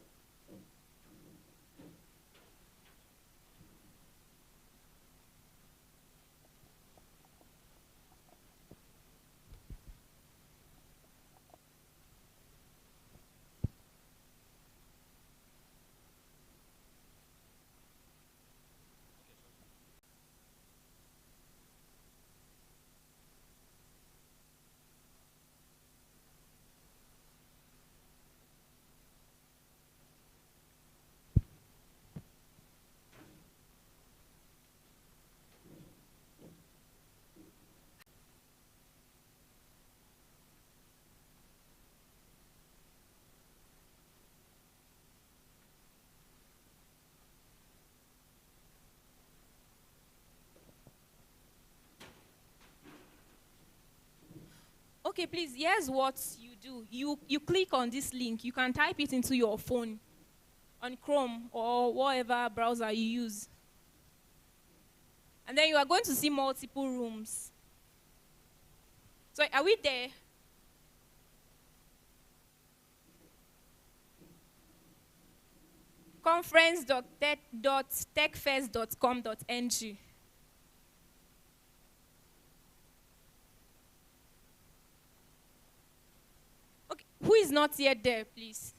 Okay, please, here's what you do. You click on this link. You can type it into your phone on Chrome or whatever browser you use. And then you are going to see multiple rooms. So are we there? conference.techfest.com.ng. Okay, who is not yet there, please?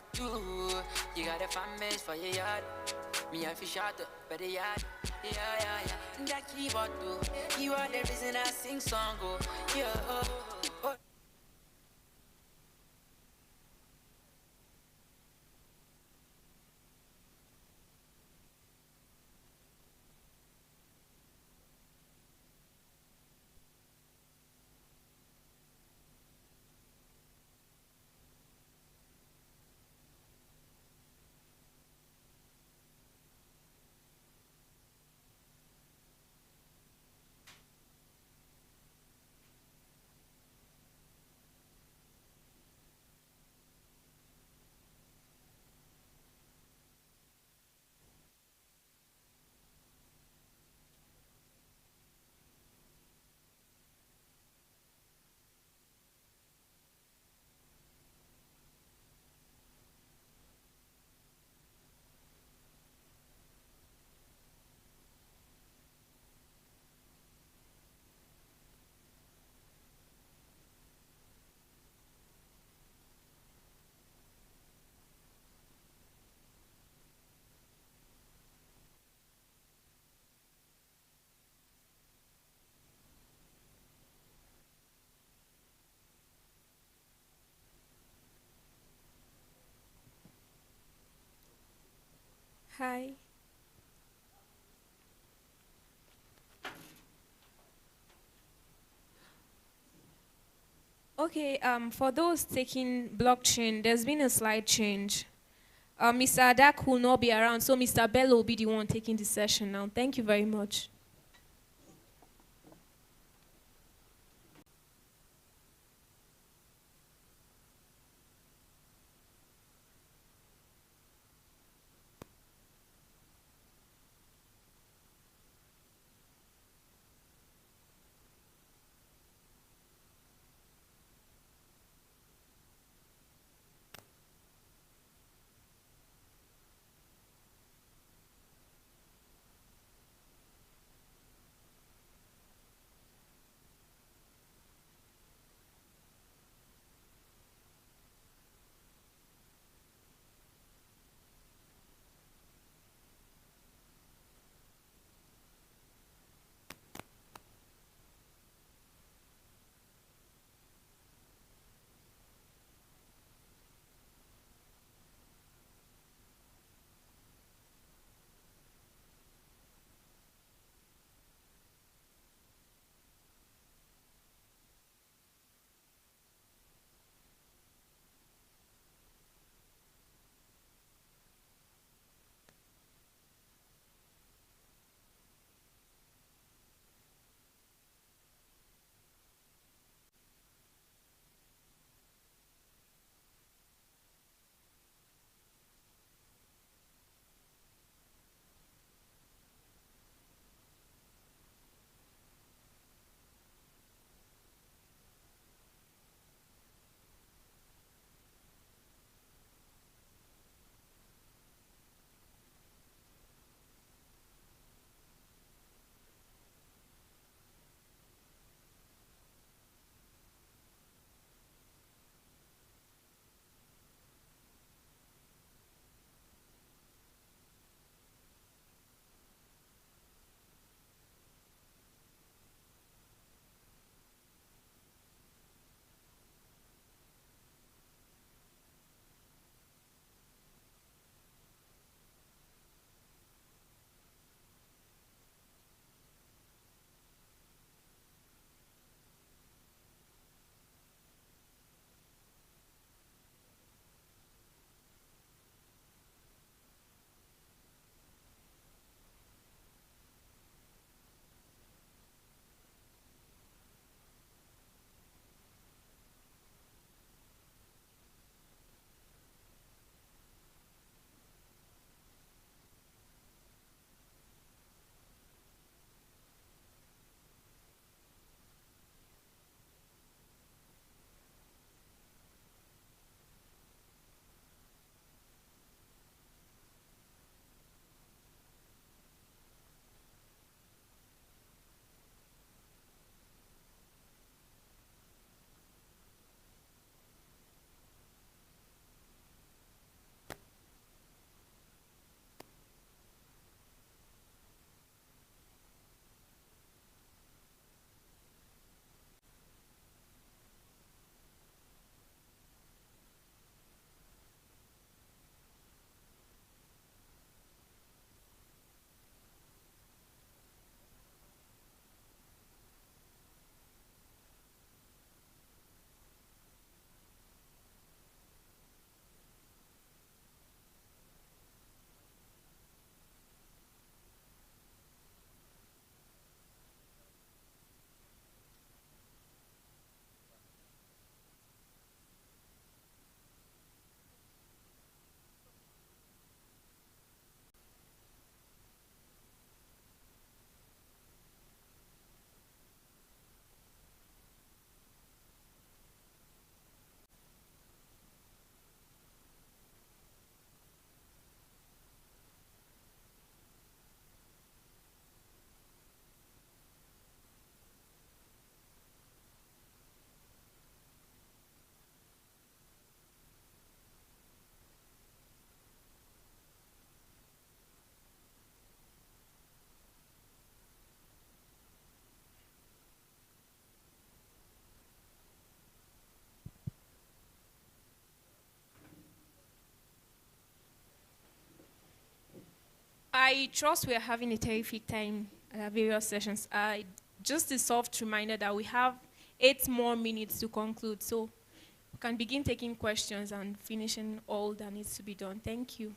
back to. You got a fan base for your yard. Me and fish out by the yard. Yeah, yeah, yeah. That keyboard too. You are the reason I sing song go. Yeah, oh. Hi. Okay, for those taking blockchain, there's been a slight change. Mr. Adak will not be around, so Mr. Bello will be the one taking the session now. Thank you very much. I trust we are having a terrific time at various sessions. Just a soft reminder that we have 8 more minutes to conclude, so we can begin taking questions and finishing all that needs to be done. Thank you.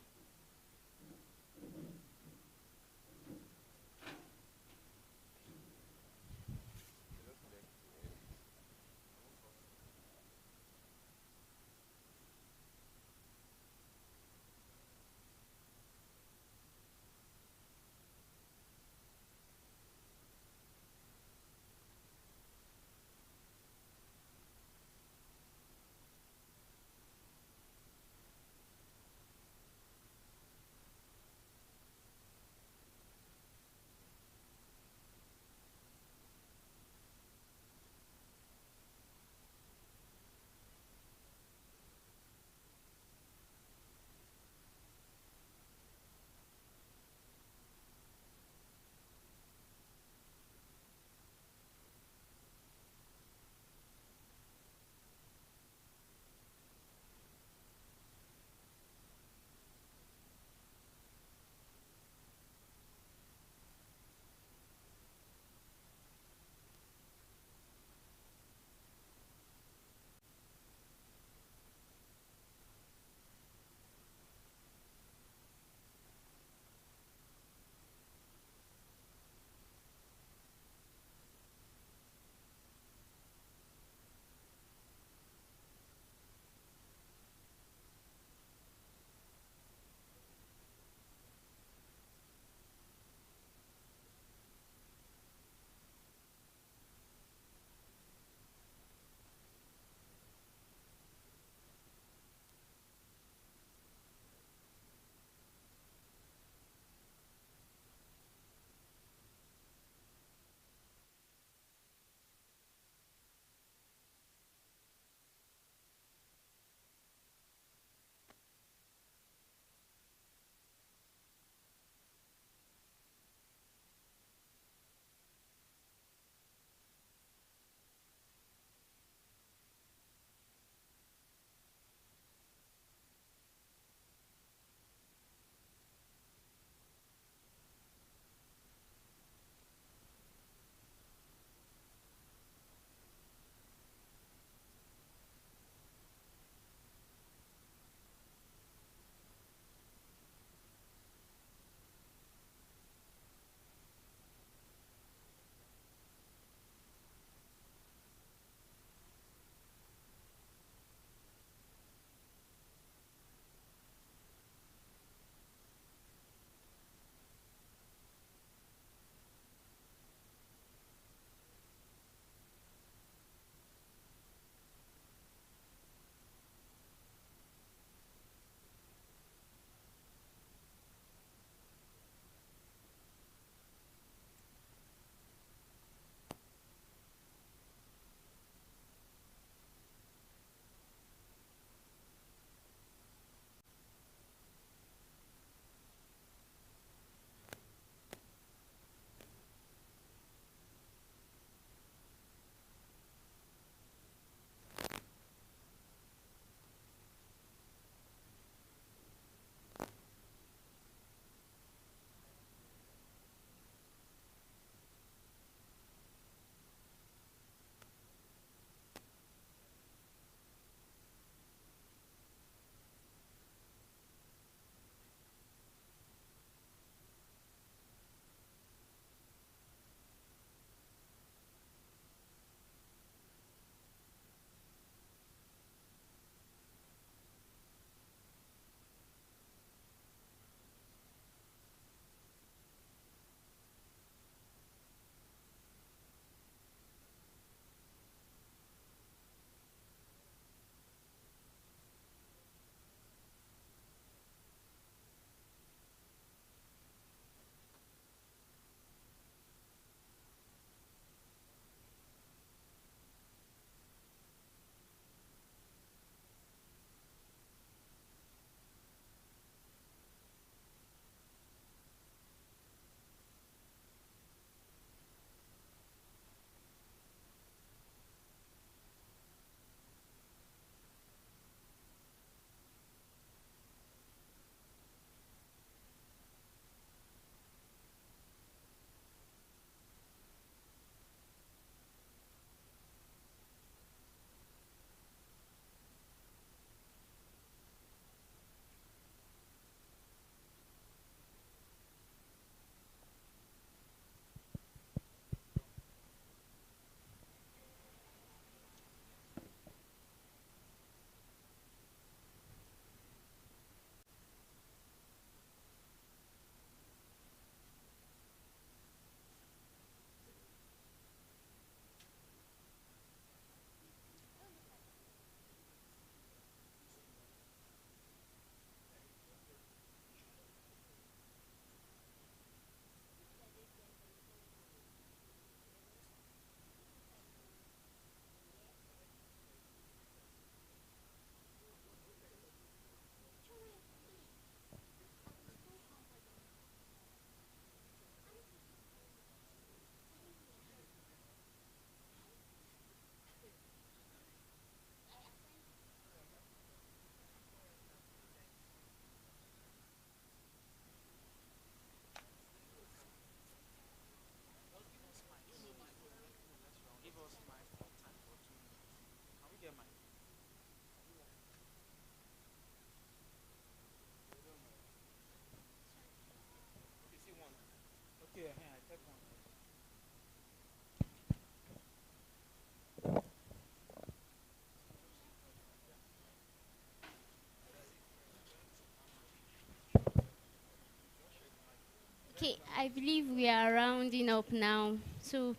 Okay, I believe we are rounding up now. So,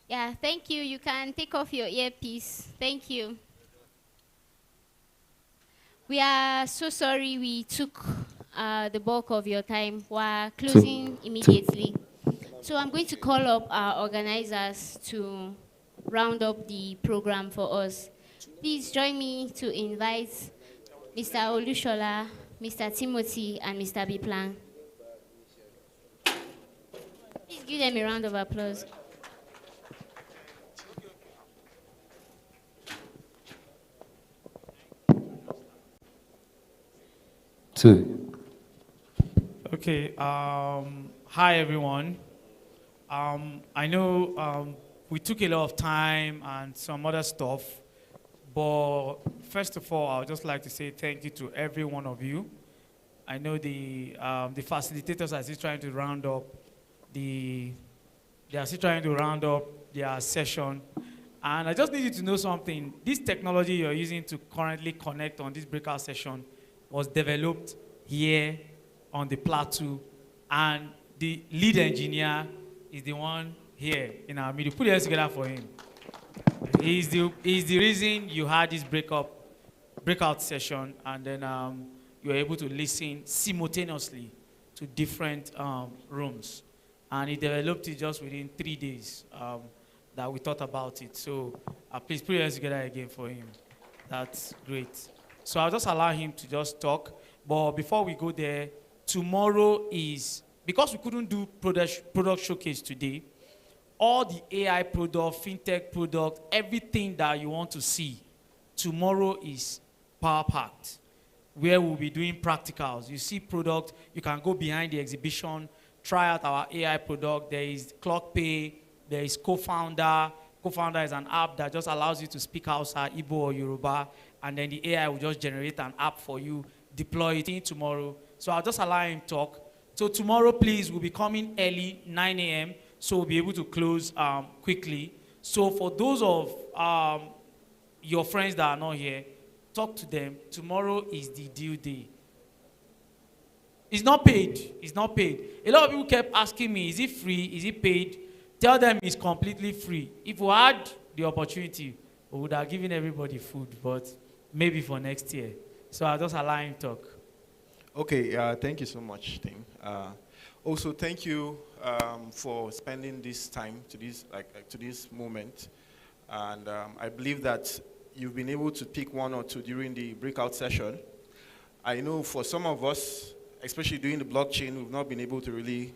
yeah, thank you. You can take off your earpiece. Thank you. We are so sorry we took the bulk of your time. We're closing immediately. So I'm going to call up our organizers to round up the program for us. Please join me to invite Mr. Olushola, Mr. Timothy, and Mr. Biplan. Please give them a round of applause. Two. Okay. Hi, everyone. I know we took a lot of time and some other stuff, but first of all, I would just like to say thank you to every one of you. I know the facilitators are still trying to round up their session. And I just need you to know something. This technology you're using to currently connect on this breakout session was developed here on the Plateau, and the lead engineer is the one here in our middle. Put your hands together for him. He's the reason you had this breakout session, and then you were able to listen simultaneously to different rooms. And he developed it just within 3 days that we thought about it. So please put your hands together again for him. That's great. So I'll just allow him to just talk. But before we go there, tomorrow is, because we couldn't do product showcase today, all the AI product, fintech product, everything that you want to see, tomorrow is power-packed, where we'll be doing practicals. You see product, you can go behind the exhibition, try out our AI product. There is Clock Pay, there is Co-Founder. Co-Founder is an app that just allows you to speak Hausa, Igbo, or Yoruba, and then the AI will just generate an app for you, deploy it in tomorrow. So I'll just allow him talk. So tomorrow, please, we'll be coming early, 9 a.m., so we'll be able to close quickly. So for those of your friends that are not here, talk to them. Tomorrow is the due day. It's not paid. It's not paid. A lot of people kept asking me, is it free? Is it paid? Tell them it's completely free. If we had the opportunity, we would have given everybody food, but maybe for next year. So I'll just allow him talk. Okay, thank you so much, Tim. Also, thank you for spending this time to this moment. And I believe that you've been able to pick one or two during the breakout session. I know for some of us, especially doing the blockchain, we've not been able to really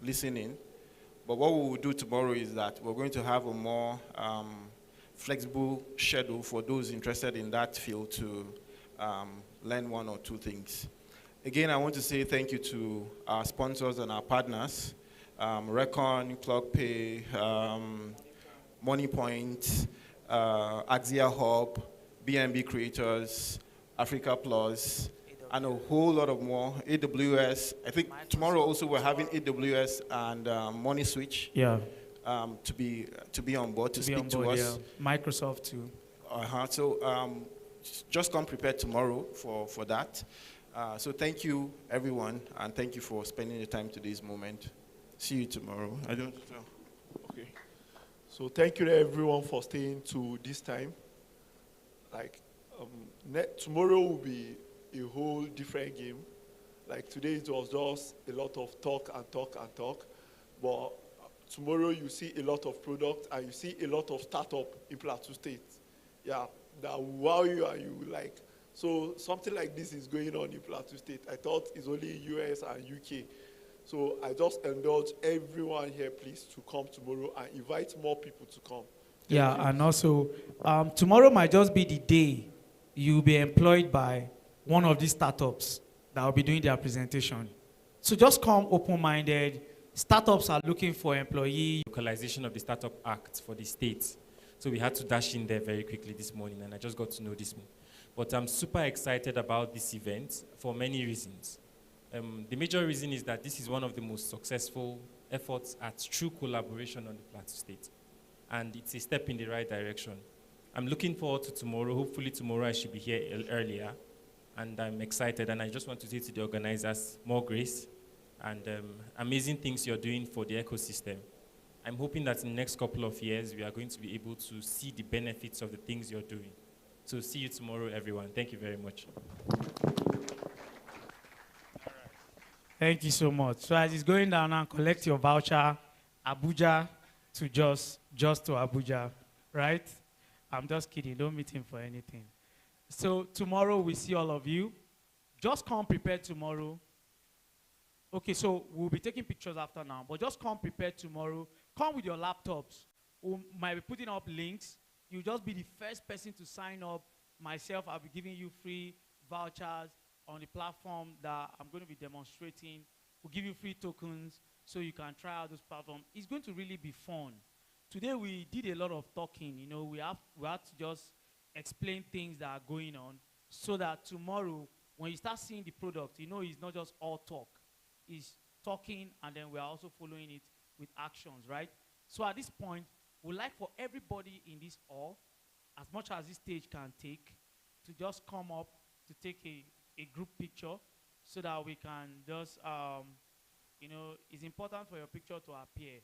listen in. But what we will do tomorrow is that we're going to have a more flexible schedule for those interested in that field to learn one or two things. Again, I want to say thank you to our sponsors and our partners, Recon, ClockPay, MoneyPoint, Axia Hub, BNB Creators, Africa Plus, and a whole lot of more, AWS. I think tomorrow also we're having AWS and Money Switch. Yeah. To be on board, to speak to us. Yeah. Microsoft too. So just come prepared tomorrow for that. So thank you, everyone, and thank you for spending the time to this moment. See you tomorrow. I don't know. Okay. So thank you, everyone, for staying to this time. Tomorrow will be a whole different game. Like today, it was just a lot of talk and talk and talk. But tomorrow, you see a lot of product and you see a lot of startup in Plateau State. Yeah, that wow you and you like. So something like this is going on in Plateau State. I thought it's only US and UK. So I just indulge everyone here, please, to come tomorrow and invite more people to come. Thank you. And also, tomorrow might just be the day you'll be employed by one of these startups that will be doing their presentation. So just come open-minded. Startups are looking for employee. Localization of the Startup Act for the states. So we had to dash in there very quickly this morning, and I just got to know this morning. But I'm super excited about this event for many reasons. The major reason is that this is one of the most successful efforts at true collaboration on the Plateau State. And it's a step in the right direction. I'm looking forward to tomorrow. Hopefully tomorrow I should be here earlier. And I'm excited, and I just want to say to the organizers, more grace and amazing things you're doing for the ecosystem. I'm hoping that in the next couple of years, we are going to be able to see the benefits of the things you're doing. So see you tomorrow, everyone. Thank you very much. Thank you so much. So as it's going down now, collect your voucher, Abuja to just to Abuja, right? I'm just kidding. Don't meet him for anything. So tomorrow we see all of you. Just come prepared tomorrow. Okay, so we'll be taking pictures after now, but just come prepared tomorrow. Come with your laptops. We might be putting up links. You'll just be the first person to sign up. Myself, I'll be giving you free vouchers on the platform that I'm going to be demonstrating. We'll give you free tokens so you can try out this platform. It's going to really be fun. Today we did a lot of talking. You know, we have to just explain things that are going on so that tomorrow when you start seeing the product, you know it's not just all talk. It's talking, and then we are also following it with actions, right? So at this point, we'd like for everybody in this hall, as much as this stage can take, to just come up to take a group picture so that we can just, you know, it's important for your picture to appear.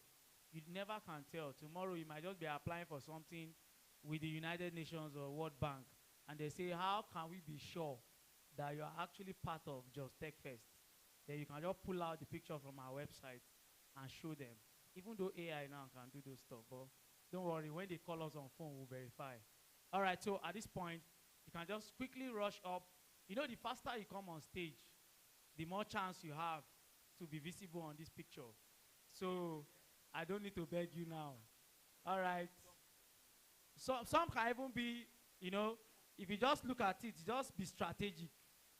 You never can tell. Tomorrow you might just be applying for something with the United Nations or World Bank, and they say, how can we be sure that you are actually part of Just Tech Fest? Then you can just pull out the picture from our website and show them. Even though AI now can do those stuff, but don't worry, when they call us on phone, we'll verify. All right, so at this point, you can just quickly rush up. You know, the faster you come on stage, the more chance you have to be visible on this picture. So I don't need to beg you now. All right. So some can even be, you know, if you just look at it, just be strategic.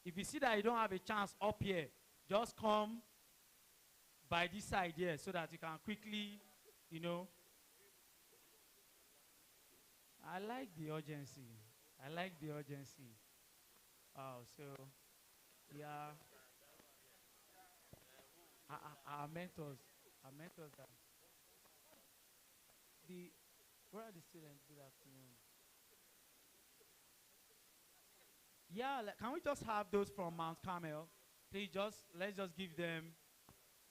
If you see that you don't have a chance up here, just come by this side here so that you can quickly, you know. I like the urgency. I like the urgency. Oh, so, yeah. Our mentors are. Where are the students? Good afternoon. Yeah, can we just have those from Mount Carmel? Please let's just give them,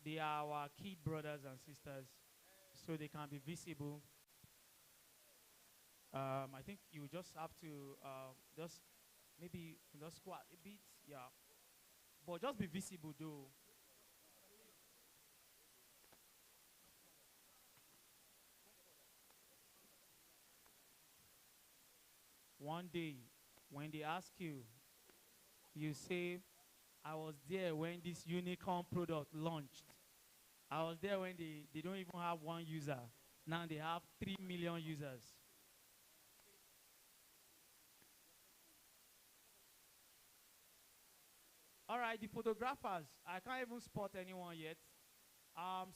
they are our key brothers and sisters, so they can be visible. I think you just have to just maybe just squat a bit, yeah. But just be visible though. One day, when they ask you, you say, I was there when this unicorn product launched. I was there when they don't even have one user. Now they have 3 million users. All right, the photographers, I can't even spot anyone yet.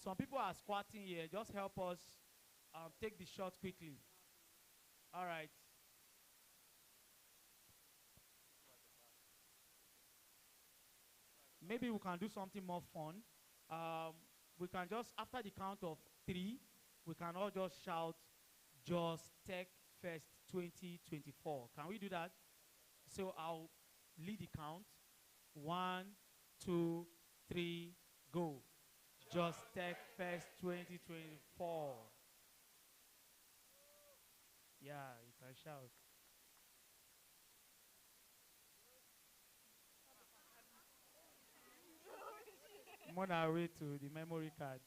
Some people are squatting here. Just help us take the shot quickly. All right. Maybe we can do something more fun. We can just, after the count of 3, we can all just shout, Just Tech Fest 2024. Can we do that? So I'll lead the count. 1, 2, 3, go. Just Tech Fest 2024. Yeah, you can shout. I'm on our way to the memory card.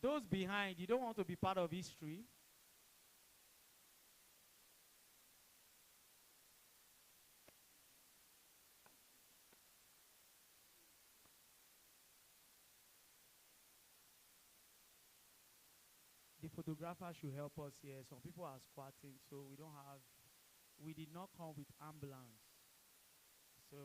Those behind, you don't want to be part of history. The photographer should help us here. Some people are squatting, so we did not come with ambulance. So